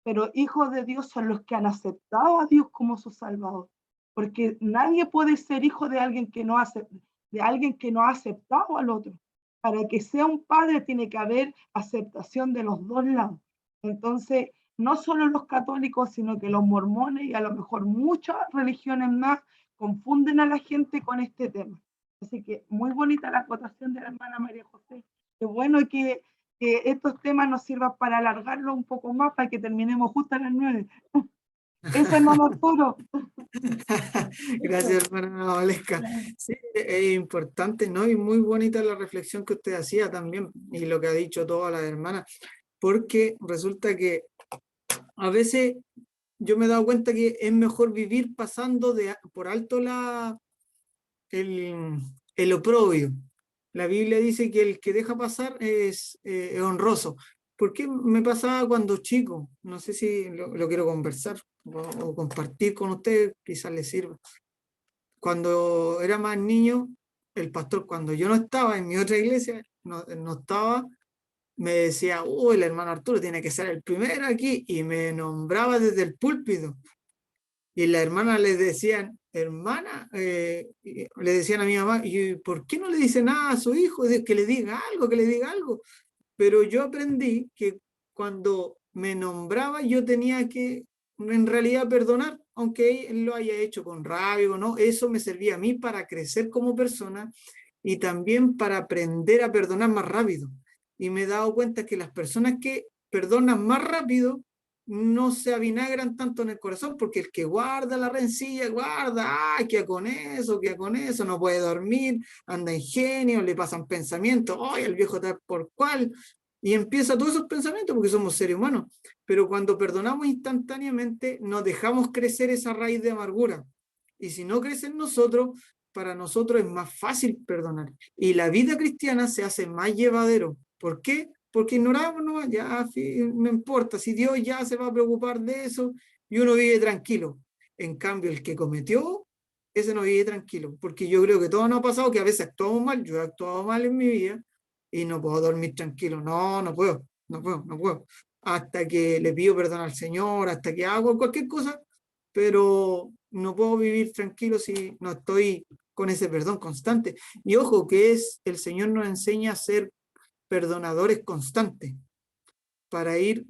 pero hijos de Dios son los que han aceptado a Dios como su Salvador, porque nadie puede ser hijo de alguien que no ha aceptado al otro. Para que sea un padre tiene que haber aceptación de los dos lados. Entonces, no solo los católicos, sino que los mormones y a lo mejor muchas religiones más confunden a la gente con este tema. Así que muy bonita la acotación de la hermana María José. Qué bueno que estos temas nos sirvan para alargarlo un poco más, para que terminemos justo a las 9. Eso, hermano Arturo. Gracias, hermana Valesca. Sí, es importante, ¿no? Y muy bonita la reflexión que usted hacía también, y lo que ha dicho todas las hermanas, porque resulta que a veces yo me he dado cuenta que es mejor vivir pasando por alto el oprobio. La Biblia dice que el que deja pasar es honroso. ¿Por qué me pasaba cuando chico? No sé si lo quiero conversar o compartir con ustedes, quizás les sirva. Cuando era más niño, el pastor, cuando yo no estaba en mi otra iglesia, no estaba, me decía, el hermano Arturo tiene que ser el primero aquí, y me nombraba desde el púlpito. Y las hermanas les decían, hermana, le decían a mi mamá, ¿y por qué no le dice nada a su hijo? Que le diga algo, que le diga algo. Pero yo aprendí que cuando me nombraba yo tenía que en realidad perdonar, aunque él lo haya hecho con rabia o no. Eso me servía a mí para crecer como persona y también para aprender a perdonar más rápido. Y me he dado cuenta que las personas que perdonan más rápido no se avinagran tanto en el corazón, porque el que guarda la rencilla, guarda, que con eso, no puede dormir, anda ingenio, le pasan pensamientos, el viejo tal por cual, y empieza todos esos pensamientos porque somos seres humanos. Pero cuando perdonamos instantáneamente, nos dejamos crecer esa raíz de amargura. Y si no crece en nosotros, para nosotros es más fácil perdonar. Y la vida cristiana se hace más llevadero. ¿Por qué? Porque ignoramos, no, ya no importa, si Dios ya se va a preocupar de eso, y uno vive tranquilo. En cambio, el que cometió, ese no vive tranquilo, porque yo creo que todo nos ha pasado, que a veces actuamos mal. Yo he actuado mal en mi vida, y no puedo dormir tranquilo, no puedo, hasta que le pido perdón al Señor, hasta que hago cualquier cosa, pero no puedo vivir tranquilo si no estoy con ese perdón constante. Y ojo, que el Señor nos enseña a ser perdonadores constantes, para ir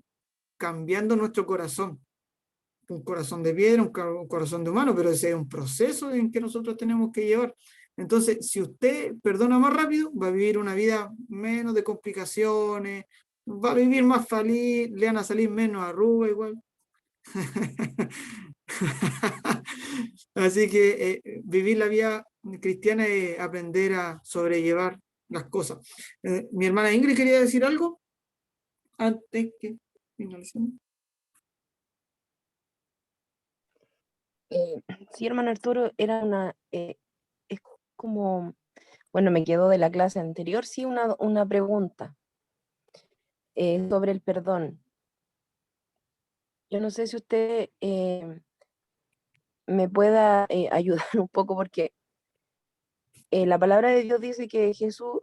cambiando nuestro corazón. Un corazón de piedra, un corazón de humano, pero ese es un proceso en que nosotros tenemos que llevar. Entonces, si usted perdona más rápido, va a vivir una vida menos de complicaciones, va a vivir más feliz, le van a salir menos arrugas igual. Así que vivir la vida cristiana es aprender a sobrellevar las cosas. Mi hermana Ingrid quería decir algo antes que finalicemos. Sí, hermano Arturo, es como, bueno, me quedó de la clase anterior, sí, una pregunta sobre el perdón. Yo no sé si usted me pueda ayudar un poco porque la palabra de Dios dice que Jesús,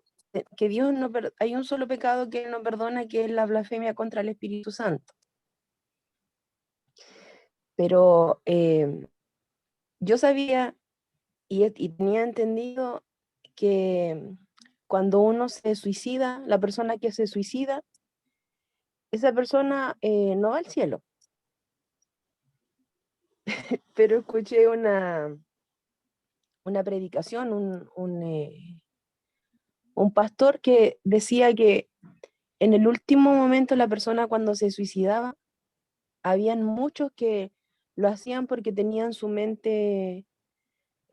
que Dios no, hay un solo pecado que Él no perdona, que es la blasfemia contra el Espíritu Santo. Pero yo sabía y tenía entendido que cuando uno se suicida, la persona que se suicida, esa persona no va al cielo. Pero escuché una predicación, un pastor que decía que en el último momento la persona cuando se suicidaba, habían muchos que lo hacían porque tenían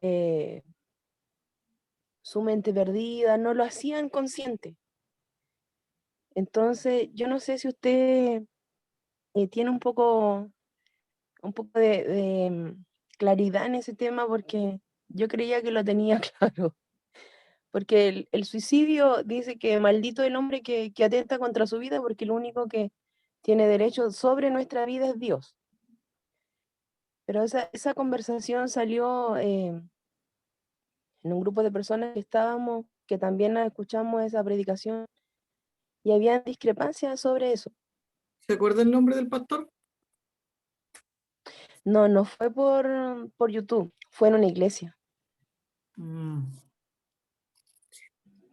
eh, su mente perdida, no lo hacían consciente. Entonces, yo no sé si usted tiene un poco de claridad en ese tema, porque yo creía que lo tenía claro. Porque el suicidio dice que maldito el hombre que atenta contra su vida, porque lo único que tiene derecho sobre nuestra vida es Dios. Pero esa conversación salió en un grupo de personas que estábamos, que también escuchamos esa predicación, y había discrepancias sobre eso. ¿Se acuerda el nombre del pastor? No, no fue por YouTube, fue en una iglesia. Mm,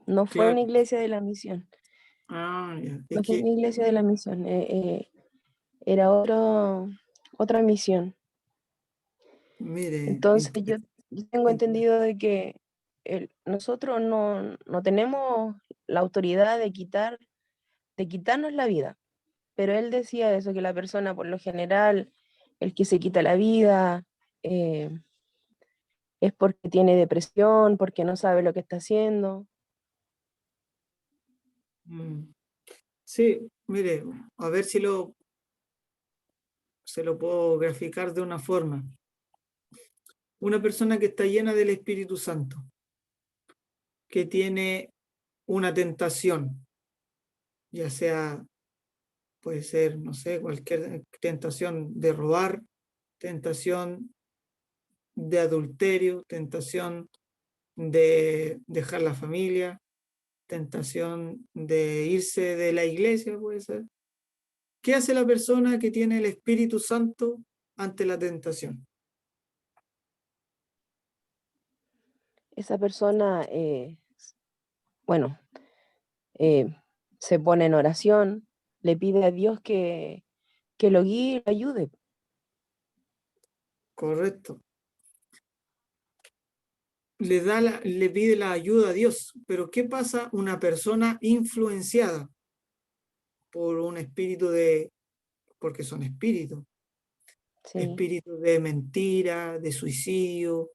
No fue claro. una iglesia de la misión. Ah, ya. Es No fue que, una iglesia de la misión. Era otra misión. mire, Entonces yo tengo entendido de que nosotros no tenemos la autoridad de quitarnos la vida. Pero él decía eso, que la persona por lo general, el que se quita la vida, eh, es porque tiene depresión, porque no sabe lo que está haciendo. mm, sí, mire, a ver si se lo puedo graficar de una forma. Una persona que está llena del Espíritu Santo, que tiene una tentación, ya sea, puede ser, no sé, cualquier tentación de robar, tentación de adulterio, tentación de dejar la familia, tentación de irse de la iglesia, puede ser. ¿Qué hace la persona que tiene el Espíritu Santo ante la tentación? Esa persona, bueno, eh, se pone en oración, le pide a Dios que lo guíe y lo ayude. Correcto. Le pide la ayuda a Dios. Pero ¿qué pasa una persona influenciada por un espíritu porque son espíritus, Sí, espíritus de mentira, de suicidio?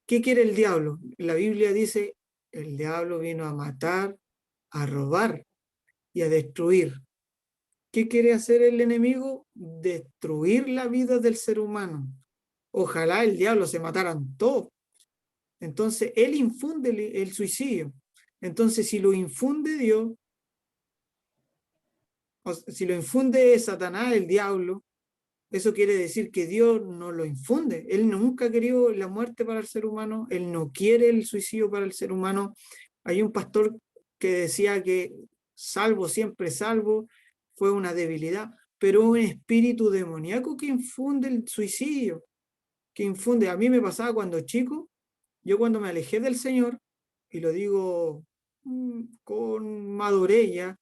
¿Qué quiere el diablo? La Biblia dice, el diablo vino a matar, a robar y a destruir. ¿Qué quiere hacer el enemigo? Destruir la vida del ser humano. Ojalá el diablo se mataran todos. Entonces, él infunde el suicidio. Entonces, si lo infunde Dios, o si lo infunde Satanás, el diablo, eso quiere decir que Dios no lo infunde. Él nunca ha querido la muerte para el ser humano, él no quiere el suicidio para el ser humano. Hay un pastor que decía que salvo, siempre salvo, fue una debilidad, pero un espíritu demoníaco que infunde el suicidio, que infunde. A mí me pasaba cuando chico, yo cuando me alejé del Señor, y lo digo con madurez ya,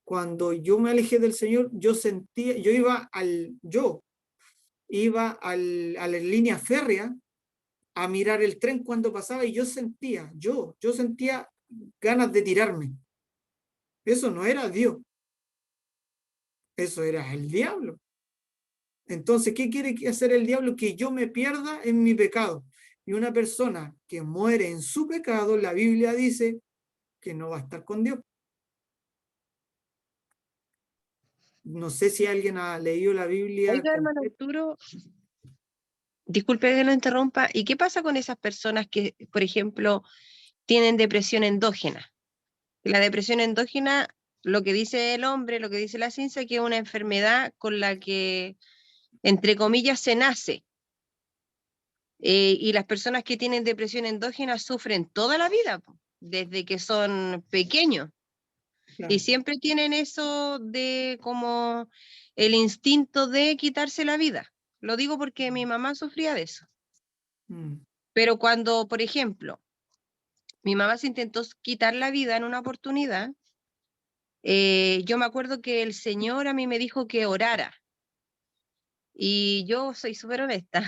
cuando yo me alejé del Señor, yo sentía, a la línea férrea a mirar el tren cuando pasaba y yo sentía ganas de tirarme. Eso no era Dios, eso era el diablo. Entonces, ¿qué quiere hacer el diablo? Que yo me pierda en mi pecado. Y una persona que muere en su pecado, la Biblia dice que no va a estar con Dios. No sé si alguien ha leído la Biblia Oiga, hermano completa. Arturo, disculpe que lo interrumpa. ¿Y qué pasa con esas personas que, por ejemplo, tienen depresión endógena? La depresión endógena, lo que dice el hombre, lo que dice la ciencia, que es una enfermedad con la que, entre comillas, se nace. Y las personas que tienen depresión endógena sufren toda la vida, po, desde que son pequeños. Y Claro. siempre tienen eso de como el instinto de quitarse la vida. Lo digo porque mi mamá sufría de eso. Mm, Pero cuando, por ejemplo, mi mamá se intentó quitar la vida en una oportunidad, yo me acuerdo que el Señor a mí me dijo que orara. Y yo soy súper honesta.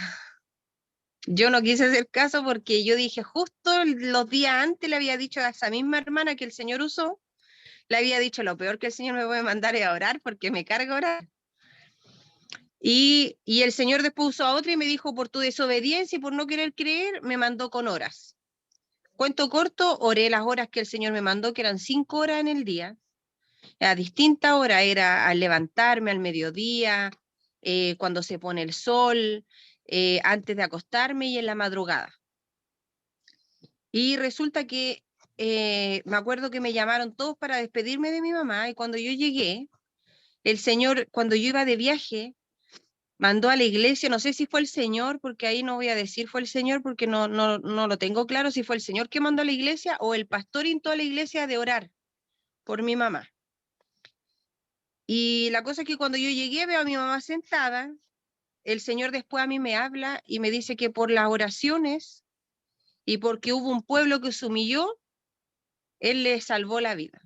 Yo no quise hacer caso porque yo dije, justo los días antes le había dicho a esa misma hermana que el Señor usó, le había dicho, lo peor que el Señor me puede mandar es a orar porque me carga orar. Y el Señor después usó a otra y me dijo, por tu desobediencia y por no querer creer, me mandó con horas. Cuento corto, oré las horas que el Señor me mandó, que eran 5 horas en el día, a distintas horas, era al levantarme, al mediodía, cuando se pone el sol, antes de acostarme y en la madrugada. Y resulta que me acuerdo que me llamaron todos para despedirme de mi mamá y cuando yo llegué, el Señor, cuando yo iba de viaje, mandó a la iglesia, no sé si fue el Señor, porque ahí no voy a decir fue el Señor, porque no lo tengo claro si fue el Señor que mandó a la iglesia o el pastor instó a la iglesia de orar por mi mamá. Y la cosa es que cuando yo llegué veo a mi mamá sentada, el Señor después a mí me habla y me dice que por las oraciones y porque hubo un pueblo que se humilló, Él le salvó la vida.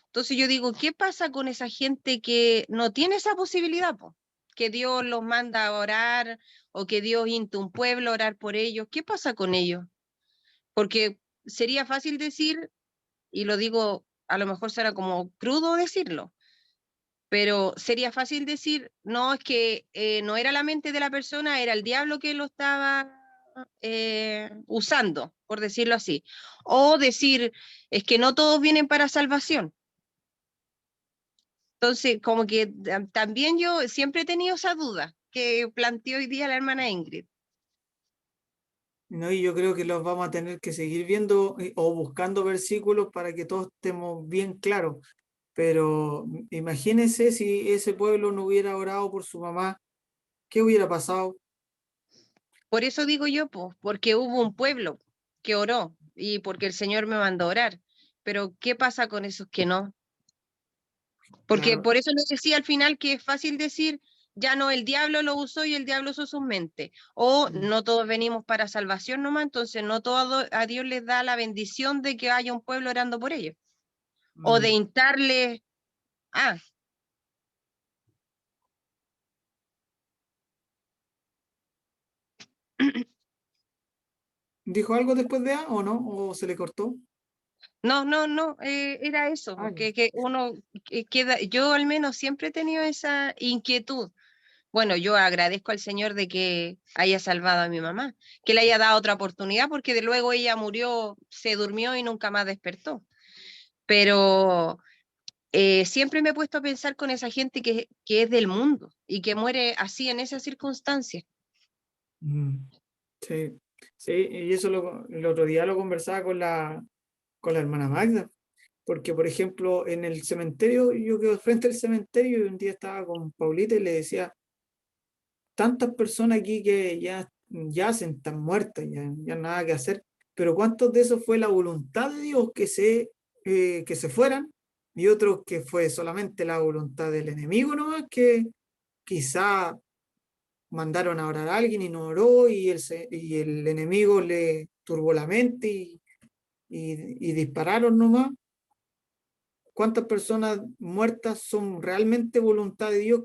Entonces yo digo, ¿qué pasa con esa gente que no tiene esa posibilidad, po? Que Dios los manda a orar o que Dios insta a un pueblo a orar por ellos? ¿Qué pasa con ellos? Porque sería fácil decir, y lo digo, a lo mejor será como crudo decirlo, pero sería fácil decir, no, es que no era la mente de la persona, era el diablo que lo estaba usando, por decirlo así. O decir, es que no todos vienen para salvación. Entonces, como que también yo siempre he tenido esa duda que planteó hoy día la hermana Ingrid. ¿no? Y yo creo que los vamos a tener que seguir viendo o buscando versículos para que todos estemos bien claros. Pero imagínense si ese pueblo no hubiera orado por su mamá, ¿qué hubiera pasado? Por eso digo yo, pues, porque hubo un pueblo que oró y porque el Señor me mandó a orar. Pero, ¿qué pasa con esos que no? Porque Claro. por eso les decía al final que es fácil decir, ya no, el diablo lo usó y el diablo usó sus mentes. O Mm, no todos venimos para salvación nomás, entonces no todo a Dios les da la bendición de que haya un pueblo orando por ellos. O de mm. instarle, ah, ¿Dijo algo después de A o no? ¿O se le cortó? no, era eso, Ah, ya. que uno queda, yo al menos siempre he tenido esa inquietud. Bueno, yo agradezco al Señor de que haya salvado a mi mamá, que le haya dado otra oportunidad, porque de luego ella murió, se durmió y nunca más despertó. Pero siempre me he puesto a pensar con esa gente que es del mundo y que muere así en esas circunstancias. Mm, sí, sí, y eso el otro día lo conversaba con la hermana Magda, porque por ejemplo en el cementerio, yo quedo frente al cementerio y un día estaba con Paulita y le decía, tantas personas aquí que ya yacen, están muertas, ya nada que hacer, pero ¿cuántos de esos fue la voluntad de Dios que se fueran? Y otros que fue solamente la voluntad del enemigo nomás, que quizá mandaron a orar a alguien y no oró y el enemigo le turbó la mente y dispararon nomás. ¿Cuántas personas muertas son realmente voluntad de Dios?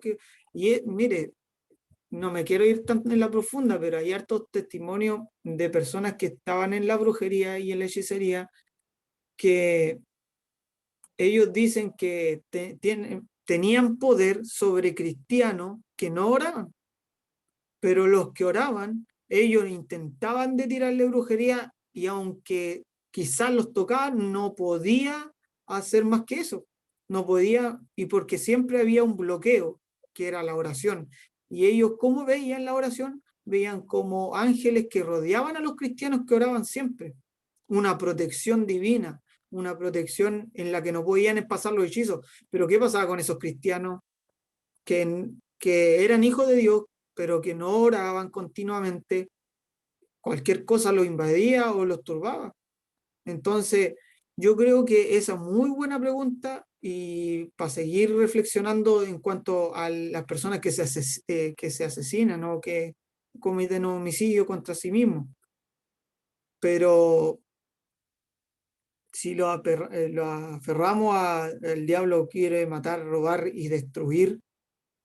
Mire, no me quiero ir tanto en la profunda, pero hay hartos testimonios de personas que estaban en la brujería y en la hechicería que ellos dicen que tenían poder sobre cristianos que no oraban. pero los que oraban, ellos intentaban de tirarle brujería y aunque quizás los tocaban, no podía hacer más que eso. No podía, y porque siempre había un bloqueo, que era la oración. Y ellos, ¿cómo veían la oración? Veían como ángeles que rodeaban a los cristianos que oraban siempre. Una protección divina, una protección en la que no podían pasar los hechizos. Pero ¿qué pasaba con esos cristianos que eran hijos de Dios, pero que no oraban continuamente? Cualquier cosa los invadía o los turbaba. Entonces, yo creo que esa es muy buena pregunta y para seguir reflexionando en cuanto a las personas que se asesinan o que cometen homicidio contra sí mismos. Pero si lo aferramos al diablo quiere matar, robar y destruir,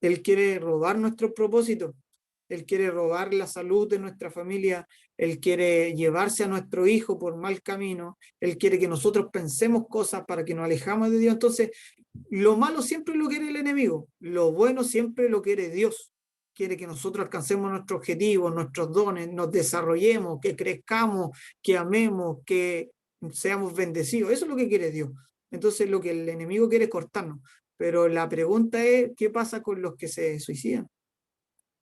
él quiere robar nuestros propósitos. Él quiere robar la salud de nuestra familia, Él quiere llevarse a nuestro hijo por mal camino, Él quiere que nosotros pensemos cosas para que nos alejamos de Dios. Entonces, lo malo siempre lo quiere el enemigo, lo bueno siempre lo quiere Dios. Quiere que nosotros alcancemos nuestros objetivos, nuestros dones, nos desarrollemos, que crezcamos, que amemos, que seamos bendecidos. Eso es lo que quiere Dios. Entonces, lo que el enemigo quiere es cortarnos. Pero la pregunta es, ¿qué pasa con los que se suicidan?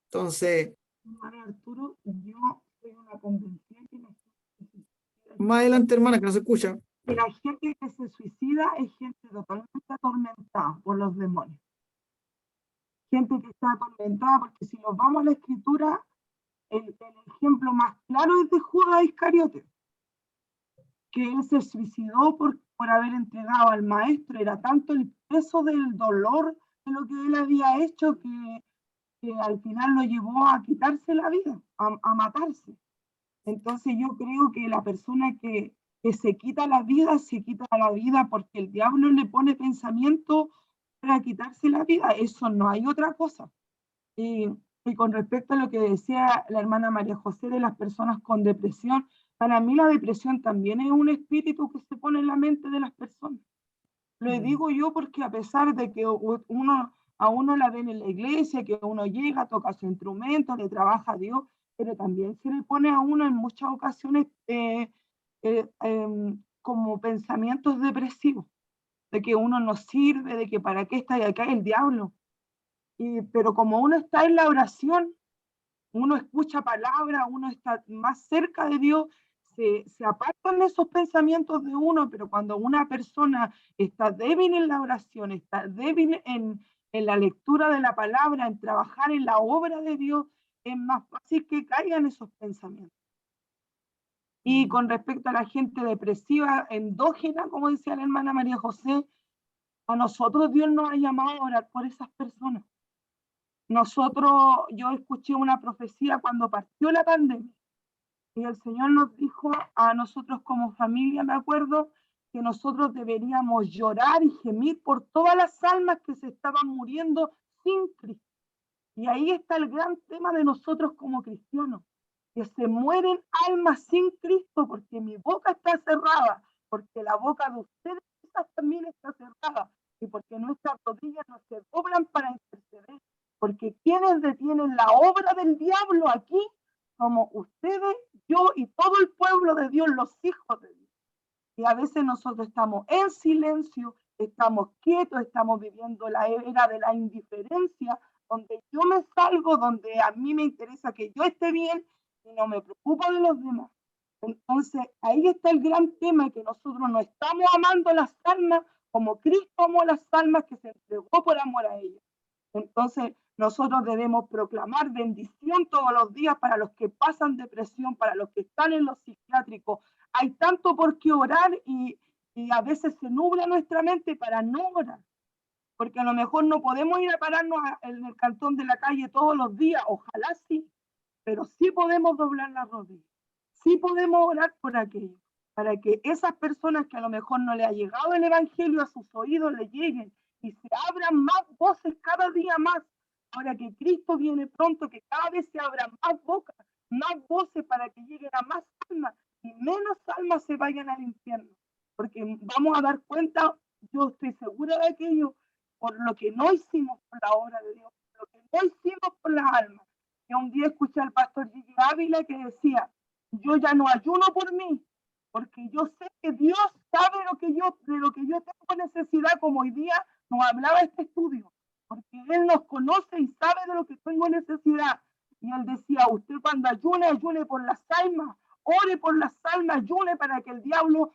Entonces, Hermano Arturo, yo soy una convencida que la gente más adelante, hermana, que no se escucha. que la gente que se suicida es gente totalmente atormentada por los demonios. Gente que está atormentada, porque si nos vamos a la escritura, el ejemplo más claro es de Judas Iscariote, que él se suicidó por haber entregado al maestro. Era tanto el peso del dolor de lo que él había hecho que al final lo llevó a quitarse la vida, a matarse. Entonces yo creo que la persona que se quita la vida porque el diablo le pone pensamiento para quitarse la vida. Eso no hay otra cosa. Y con respecto a lo que decía la hermana María José de las personas con depresión, para mí la depresión también es un espíritu que se pone en la mente de las personas. Lo digo yo porque a pesar de que a uno la ven en la iglesia, que uno llega, toca su instrumento, le trabaja a Dios, pero también se le pone a uno en muchas ocasiones como pensamientos depresivos, de que uno no sirve, de que para qué está acá el diablo. Pero como uno está en la oración, uno escucha palabras, uno está más cerca de Dios, se apartan esos pensamientos de uno, pero cuando una persona está débil en la oración, está débil en la lectura de la palabra, en trabajar en la obra de Dios, es más fácil que caigan esos pensamientos. Y con respecto a la gente depresiva, endógena, como decía la hermana María José, a nosotros Dios nos ha llamado a orar por esas personas. Yo escuché una profecía cuando partió la pandemia y el Señor nos dijo a nosotros como familia, me acuerdo, que nosotros deberíamos llorar y gemir por todas las almas que se estaban muriendo sin Cristo. Y ahí está el gran tema de nosotros como cristianos, que se mueren almas sin Cristo porque mi boca está cerrada, porque la boca de ustedes también está cerrada y porque nuestras rodillas no se doblan para interceder. Porque quienes detienen la obra del diablo aquí somos ustedes, yo y todo el pueblo de Dios, los hijos de Dios. Y a veces nosotros estamos en silencio, estamos quietos, estamos viviendo la era de la indiferencia, donde yo me salgo, donde a mí me interesa que yo esté bien y no me preocupo de los demás. Entonces, ahí está el gran tema, que nosotros no estamos amando las almas como Cristo amó las almas, que se entregó por amor a ellas. Entonces, nosotros debemos proclamar bendición todos los días para los que pasan depresión, para los que están en los psiquiátricos. Hay tanto por qué orar y a veces se nubla nuestra mente para no orar. Porque a lo mejor no podemos ir a pararnos en el cantón de la calle todos los días, ojalá sí, pero sí podemos doblar las rodillas. Sí podemos orar por aquello, para que esas personas que a lo mejor no le ha llegado el evangelio a sus oídos le lleguen y se abran más voces cada día más. Ahora que Cristo viene pronto, que cada vez se abran más bocas, más voces para que lleguen a más almas y menos almas se vayan al infierno. Porque vamos a dar cuenta, yo estoy segura de aquello, por lo que no hicimos por la obra de Dios, por lo que no hicimos por las almas. que un día escuché al pastor Gigi Ávila que decía, yo ya no ayuno por mí, porque yo sé que Dios sabe de lo que yo tengo necesidad, como hoy día nos hablaba este estudio, porque Él nos conoce y sabe de lo que tengo necesidad. Y Él decía, usted cuando ayune, ayune por las almas, ore por las almas, ayune para que el diablo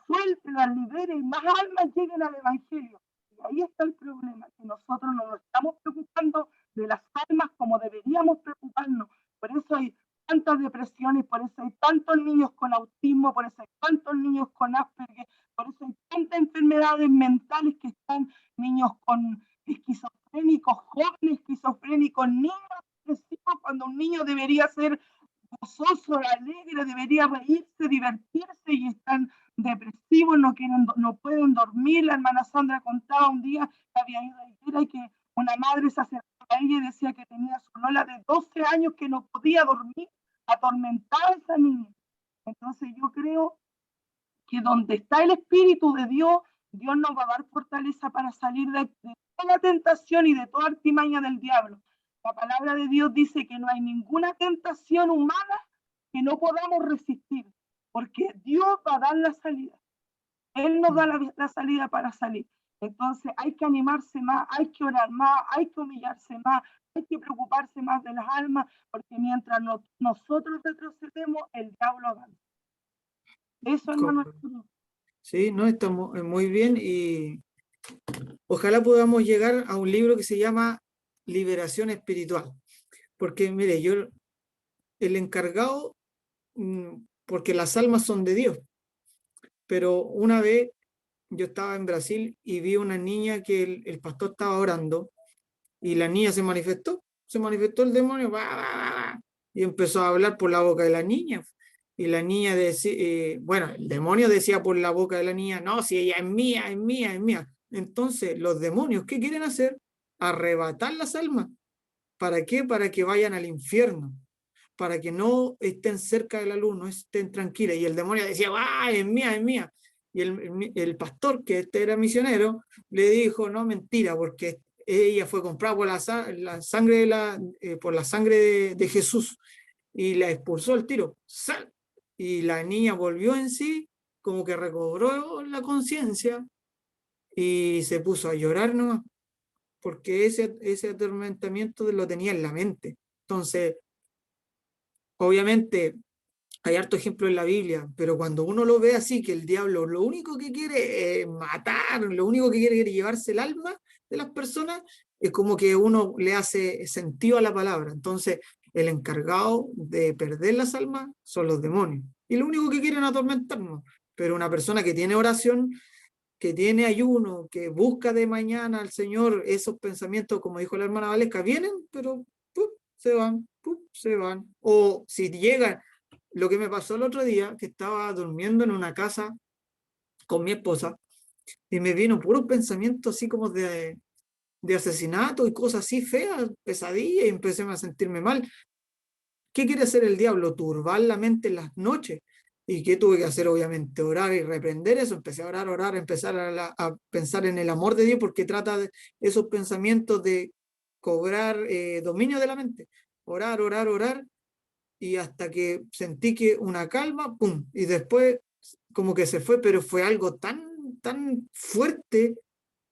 suelte, las libere y más almas lleguen al Evangelio. Y ahí está el problema, que nosotros no nos estamos preocupando de las almas como deberíamos preocuparnos. Por eso hay tantas depresiones, por eso hay tantos niños con autismo, por eso hay tantos niños con Asperger, por eso hay tantas enfermedades mentales que están niños con esquizofrénicos, jóvenes esquizofrénicos, niños depresivos, cuando un niño debería ser gozoso, alegre, debería reírse, divertirse y están depresivos, no pueden dormir. La hermana Sandra contaba un día que había ido a la iglesia y que una madre se acercó a ella y decía que tenía su Lola de 12 años que no podía dormir, atormentada esa niña. Entonces yo creo que donde está el Espíritu de Dios, Dios nos va a dar fortaleza para salir de toda tentación y de toda artimaña del diablo. La palabra de Dios dice que no hay ninguna tentación humana que no podamos resistir, porque Dios va a dar la salida. Él nos da la salida para salir. Entonces hay que animarse más, hay que orar más, hay que humillarse más, hay que preocuparse más de las almas, porque mientras nosotros retrocedemos, el diablo avanza. Eso, hermano. Sí, no, está muy bien y ojalá podamos llegar a un libro que se llama Liberación Espiritual. Porque, mire, el encargado, porque las almas son de Dios, pero una vez yo estaba en Brasil y vi una niña que el pastor estaba orando y la niña se manifestó el demonio, y empezó a hablar por la boca de la niña. Y la niña decía, bueno, el demonio decía por la boca de la niña, no, si ella es mía, es mía, es mía. Entonces, los demonios, ¿qué quieren hacer? Arrebatar las almas. ¿Para qué? Para que vayan al infierno, para que no estén cerca de la luz, no estén tranquilas. Y el demonio decía, ¡ah, es mía, es mía! Y el pastor, que era misionero, le dijo, no, mentira, porque ella fue comprada por la sangre, por la sangre de Jesús, y la expulsó al tiro. ¡Sal! Y la niña volvió en sí, como que recobró la conciencia, y se puso a llorar nomás, porque ese atormentamiento lo tenía en la mente. Entonces, obviamente, hay harto ejemplo en la Biblia, pero cuando uno lo ve así, que el diablo lo único que quiere es matar, lo único que quiere es llevarse el alma de las personas, es como que uno le hace sentido a la palabra. Entonces, el encargado de perder las almas son los demonios. Y lo único que quieren es atormentarnos. Pero una persona que tiene oración, que tiene ayuno, que busca de mañana al Señor, esos pensamientos, como dijo la hermana Valesca, vienen, pero se van, se van. O si llegan, lo que me pasó el otro día, que estaba durmiendo en una casa con mi esposa, y me vino puros pensamientos así como de asesinato y cosas así feas, pesadillas, y empecé a sentirme mal. ¿Qué quiere hacer el diablo? Turbar la mente en las noches. ¿Y qué tuve que hacer? Obviamente orar y reprender eso. Empecé a orar, empezar a pensar en el amor de Dios, porque trata de esos pensamientos de cobrar dominio de la mente. Orar, y hasta que sentí que una calma, ¡pum! Y después como que se fue, pero fue algo tan fuerte,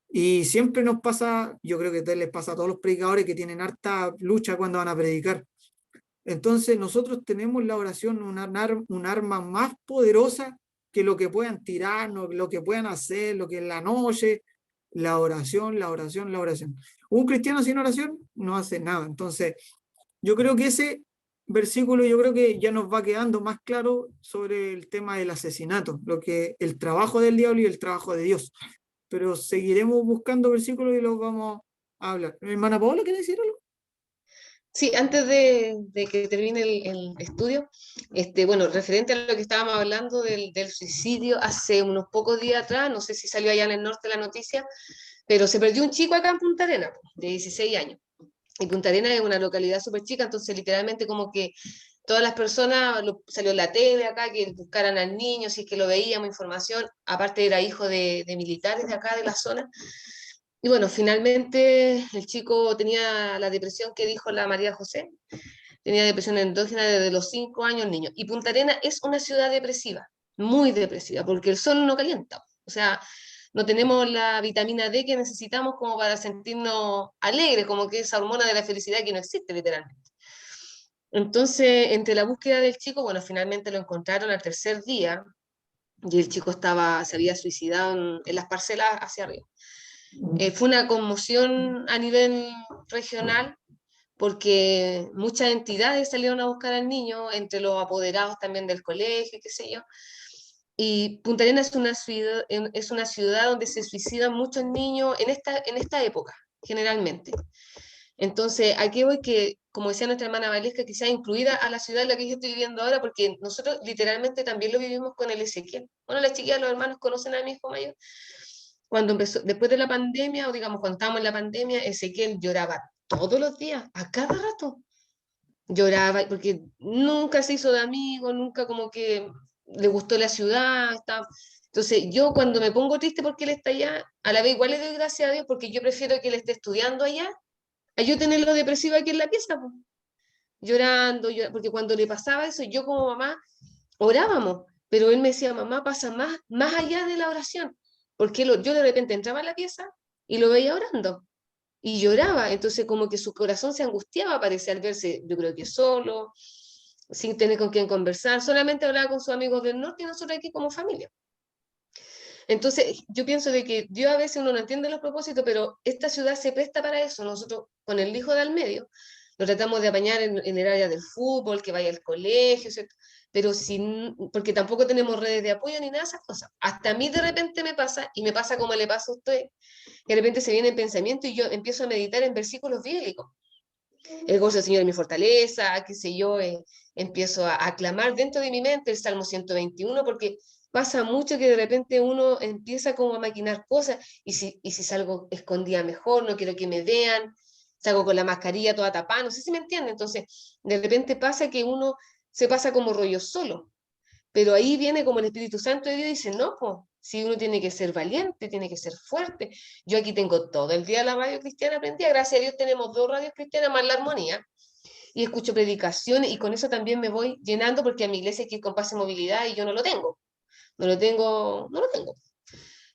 y siempre nos pasa, yo creo que les pasa a todos los predicadores que tienen harta lucha cuando van a predicar. Entonces nosotros tenemos la oración, un arma más poderosa que lo que puedan tirarnos, lo que puedan hacer, lo que en la noche, la oración. Un cristiano sin oración no hace nada. Entonces, yo creo que ese versículo, yo creo que ya nos va quedando más claro sobre el tema del asesinato, el trabajo del diablo y el trabajo de Dios. Pero seguiremos buscando versículos y los vamos a hablar. Hermana Paola, ¿quiere decir algo? Sí, antes de que termine el estudio, bueno, referente a lo que estábamos hablando del suicidio, hace unos pocos días atrás, no sé si salió allá en el norte la noticia, pero se perdió un chico acá en Punta Arenas, de 16 años. Y Punta Arenas es una localidad súper chica, entonces literalmente como que todas las personas, salió en la TV acá, que buscaran al niño, si es que lo veíamos, información, aparte era hijo de militares de acá, de la zona. Y bueno, finalmente el chico tenía la depresión que dijo la María José, tenía depresión endógena desde los 5 años el niño. Y Punta Arenas es una ciudad depresiva, muy depresiva, porque el sol no calienta. O sea, no tenemos la vitamina D que necesitamos como para sentirnos alegres, como que esa hormona de la felicidad que no existe literalmente. Entonces, entre la búsqueda del chico, bueno, finalmente lo encontraron al tercer día, y el chico se había suicidado en las parcelas hacia arriba. Fue una conmoción a nivel regional, porque muchas entidades salieron a buscar al niño, entre los apoderados también del colegio, qué sé yo. Y Punta Arenas es una ciudad donde se suicidan muchos niños en esta época, generalmente. Entonces, aquí voy que, como decía nuestra hermana Valesca, quizás incluida a la ciudad en la que yo estoy viviendo ahora, porque nosotros literalmente también lo vivimos con el Ezequiel. Bueno, las chiquillas, los hermanos conocen a mi hijo mayor. Cuando empezó, después de la pandemia, o digamos, cuando estábamos en la pandemia, Ezequiel lloraba todos los días, a cada rato. Lloraba, porque nunca se hizo de amigo, nunca como que le gustó la ciudad. Entonces, yo cuando me pongo triste porque él está allá, a la vez igual le doy gracias a Dios, porque yo prefiero que él esté estudiando allá, a yo tenerlo depresivo aquí en la pieza, pues, llorando, porque cuando le pasaba eso, yo como mamá orábamos, pero él me decía, mamá, pasa más allá de la oración, porque yo de repente entraba a la pieza y lo veía orando, y lloraba, entonces como que su corazón se angustiaba, parecía al verse, yo creo que solo, sin tener con quién conversar, solamente hablaba con sus amigos del norte y nosotros aquí como familia. Entonces, yo pienso de que Dios a veces uno no entiende los propósitos, pero esta ciudad se presta para eso. Nosotros, con el hijo de al medio, lo tratamos de apañar en el área del fútbol, que vaya al colegio, ¿cierto? Pero porque tampoco tenemos redes de apoyo ni nada de esas cosas. Hasta a mí de repente me pasa, y me pasa como le pasa a usted, que de repente se viene el pensamiento y yo empiezo a meditar en versículos bíblicos. El gozo del Señor es mi fortaleza, qué sé yo, empiezo a aclamar dentro de mi mente el Salmo 121, porque pasa mucho que de repente uno empieza como a maquinar cosas, y si salgo escondida mejor, no quiero que me vean, salgo con la mascarilla toda tapada, no sé si me entiende. Entonces, de repente pasa que uno se pasa como rollo solo, pero ahí viene como el Espíritu Santo de Dios y dice, no, pues, si uno tiene que ser valiente, tiene que ser fuerte. Yo aquí tengo todo el día la radio cristiana prendida, gracias a Dios tenemos 2 radios cristianas más la armonía, y escucho predicaciones, y con eso también me voy llenando, porque a mi iglesia hay que ir con pase de movilidad y yo no lo tengo. No lo tengo.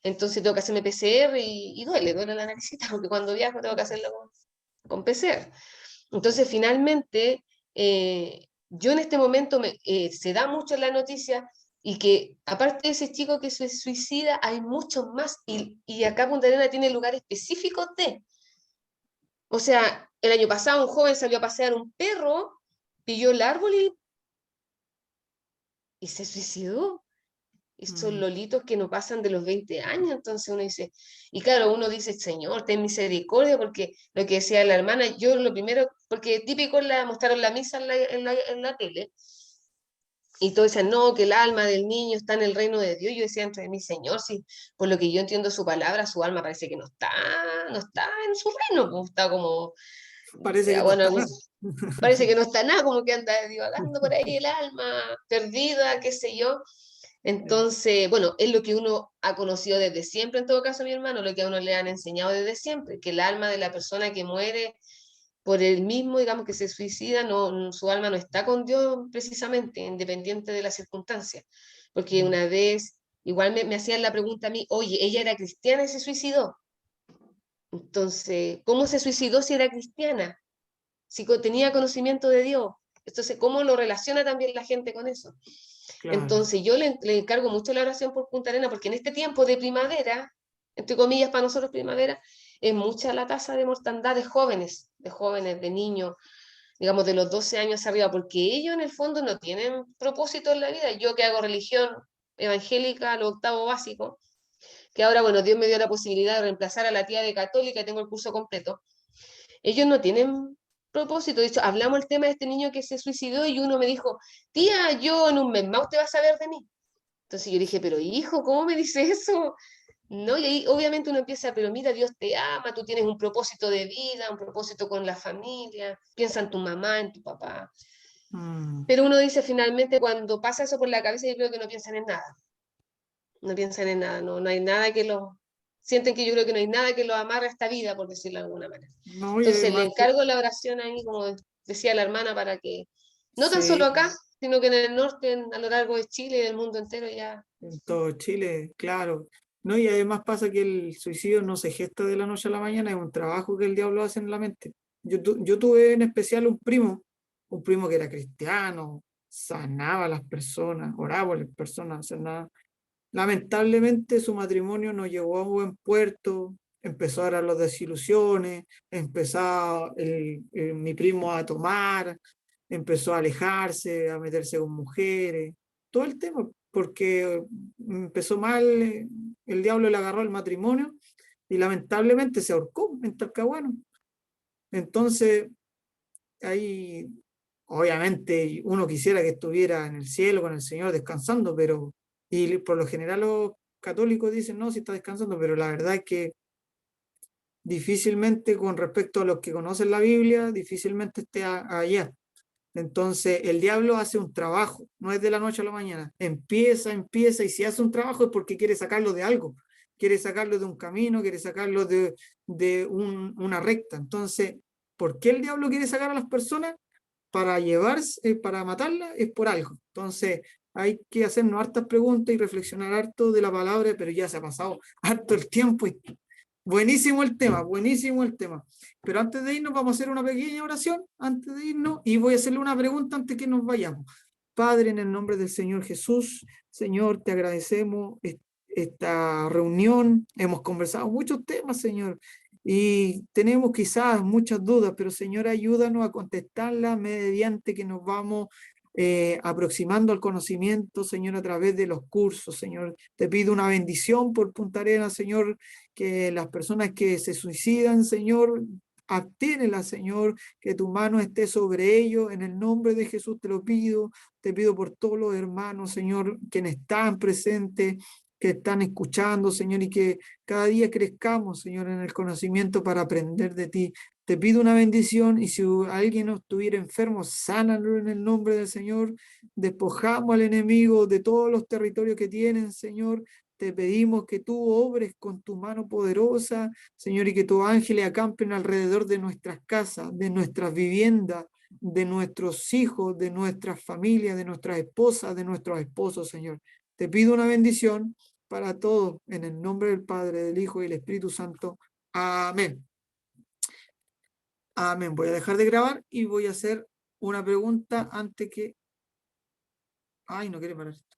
Entonces tengo que hacerme PCR y duele la naricita, porque cuando viajo tengo que hacerlo con PCR. Entonces, finalmente, yo en este momento se da mucho en la noticia, y que aparte de ese chico que se suicida, hay muchos más, y acá Punta Arenas tiene lugares específicos o sea, el año pasado un joven salió a pasear un perro, pilló el árbol y se suicidó. Y son lolitos que no pasan de los 20 años, entonces uno dice, y claro, uno dice, Señor, ten misericordia, porque lo que decía la hermana, yo lo primero, porque típico mostraron la misa en la tele, y todos decían, no, que el alma del niño está en el reino de Dios. Yo decía entre mí, Señor, si por lo que yo entiendo su palabra, su alma parece que no está en su reino, pues, está como, Parece que no bueno, está nada. parece que no está nada, como que anda divagando por ahí el alma, perdida, qué sé yo. Entonces, bueno, es lo que uno ha conocido desde siempre, en todo caso, mi hermano, lo que a uno le han enseñado desde siempre, que el alma de la persona que muere por el mismo, digamos, que se suicida, su alma no está con Dios precisamente, independiente de las circunstancias. Porque una vez, igual me hacían la pregunta a mí, oye, ella era cristiana y se suicidó. Entonces, ¿cómo se suicidó si era cristiana? Si tenía conocimiento de Dios. Entonces, ¿cómo lo relaciona también la gente con eso? Claro. Entonces, yo le encargo mucho la oración por Punta Arenas, porque en este tiempo de primavera, entre comillas para nosotros primavera, es mucha la tasa de mortandad de jóvenes, de niños, digamos de los 12 años arriba, porque ellos en el fondo no tienen propósito en la vida. Yo que hago religión evangélica, lo octavo básico, que ahora, bueno, Dios me dio la posibilidad de reemplazar a la tía de católica y tengo el curso completo. Ellos no tienen propósito. De hecho, hablamos el tema de este niño que se suicidó y uno me dijo, tía, yo en un mes más usted va a saber de mí. Entonces yo dije, pero hijo, ¿cómo me dice eso? No, y ahí obviamente uno empieza, pero mira, Dios te ama, tú tienes un propósito de vida, un propósito con la familia, piensa en tu mamá, en tu papá. Pero uno dice finalmente, cuando pasa eso por la cabeza, yo creo que no piensan en nada. No piensan en nada, no hay nada que los... Sienten que yo creo que no hay nada que los amarre a esta vida, por decirlo de alguna manera. No, y Entonces le además, encargo la oración ahí como decía la hermana, para que, no tan Sí, solo acá, sino que en el norte, a lo largo de Chile y del mundo entero ya. en todo Chile, claro. No, y además pasa que el suicidio no se gesta de la noche a la mañana, es un trabajo que el diablo hace en la mente. Yo tuve en especial un primo que era cristiano, sanaba a las personas, oraba por las personas, sanaba. Lamentablemente su matrimonio no llegó a un buen puerto, empezaron las desilusiones, empezó mi primo a tomar, empezó a alejarse, a meterse con mujeres, todo el tema, porque empezó mal, el diablo le agarró el matrimonio y lamentablemente se ahorcó en Talcahuano. Entonces, ahí obviamente uno quisiera que estuviera en el cielo con el Señor descansando, pero, y por lo general los católicos dicen, no, si está descansando, pero la verdad es que difícilmente con respecto a los que conocen la Biblia, difícilmente esté allá. Entonces, el diablo hace un trabajo, no es de la noche a la mañana. Empieza, y si hace un trabajo es porque quiere sacarlo de algo, quiere sacarlo de un camino, quiere sacarlo de una recta. Entonces, ¿por qué el diablo quiere sacar a las personas? Para llevarse, para matarla, es por algo. Entonces, hay que hacernos hartas preguntas y reflexionar harto de la palabra, pero ya se ha pasado harto el tiempo y buenísimo el tema, buenísimo el tema. Pero antes de irnos, vamos a hacer una pequeña oración, antes de irnos, y voy a hacerle una pregunta antes que nos vayamos. Padre, en el nombre del Señor Jesús, Señor, te agradecemos esta reunión. Hemos conversado muchos temas, Señor, y tenemos quizás muchas dudas, pero Señor, ayúdanos a contestarlas mediante que nos vamos aproximando al conocimiento, Señor, a través de los cursos, Señor. Te pido una bendición por Punta Arenas, Señor, que las personas que se suicidan, Señor, absténela, Señor, que tu mano esté sobre ellos. En el nombre de Jesús te pido por todos los hermanos, Señor, quienes están presentes, que están escuchando, Señor, y que cada día crezcamos, Señor, en el conocimiento para aprender de ti. Te pido una bendición y si alguien no estuviera enfermo, sánalo en el nombre del Señor. Despojamos al enemigo de todos los territorios que tienen, Señor. Te pedimos que tú obres con tu mano poderosa, Señor, y que tus ángeles acampen alrededor de nuestras casas, de nuestras viviendas, de nuestros hijos, de nuestras familias, de nuestras esposas, de nuestros esposos, Señor. Te pido una bendición para todos, en el nombre del Padre, del Hijo y del Espíritu Santo. Amén. Amén. Voy a dejar de grabar y voy a hacer una pregunta antes que... Ay, no quiere parar esto.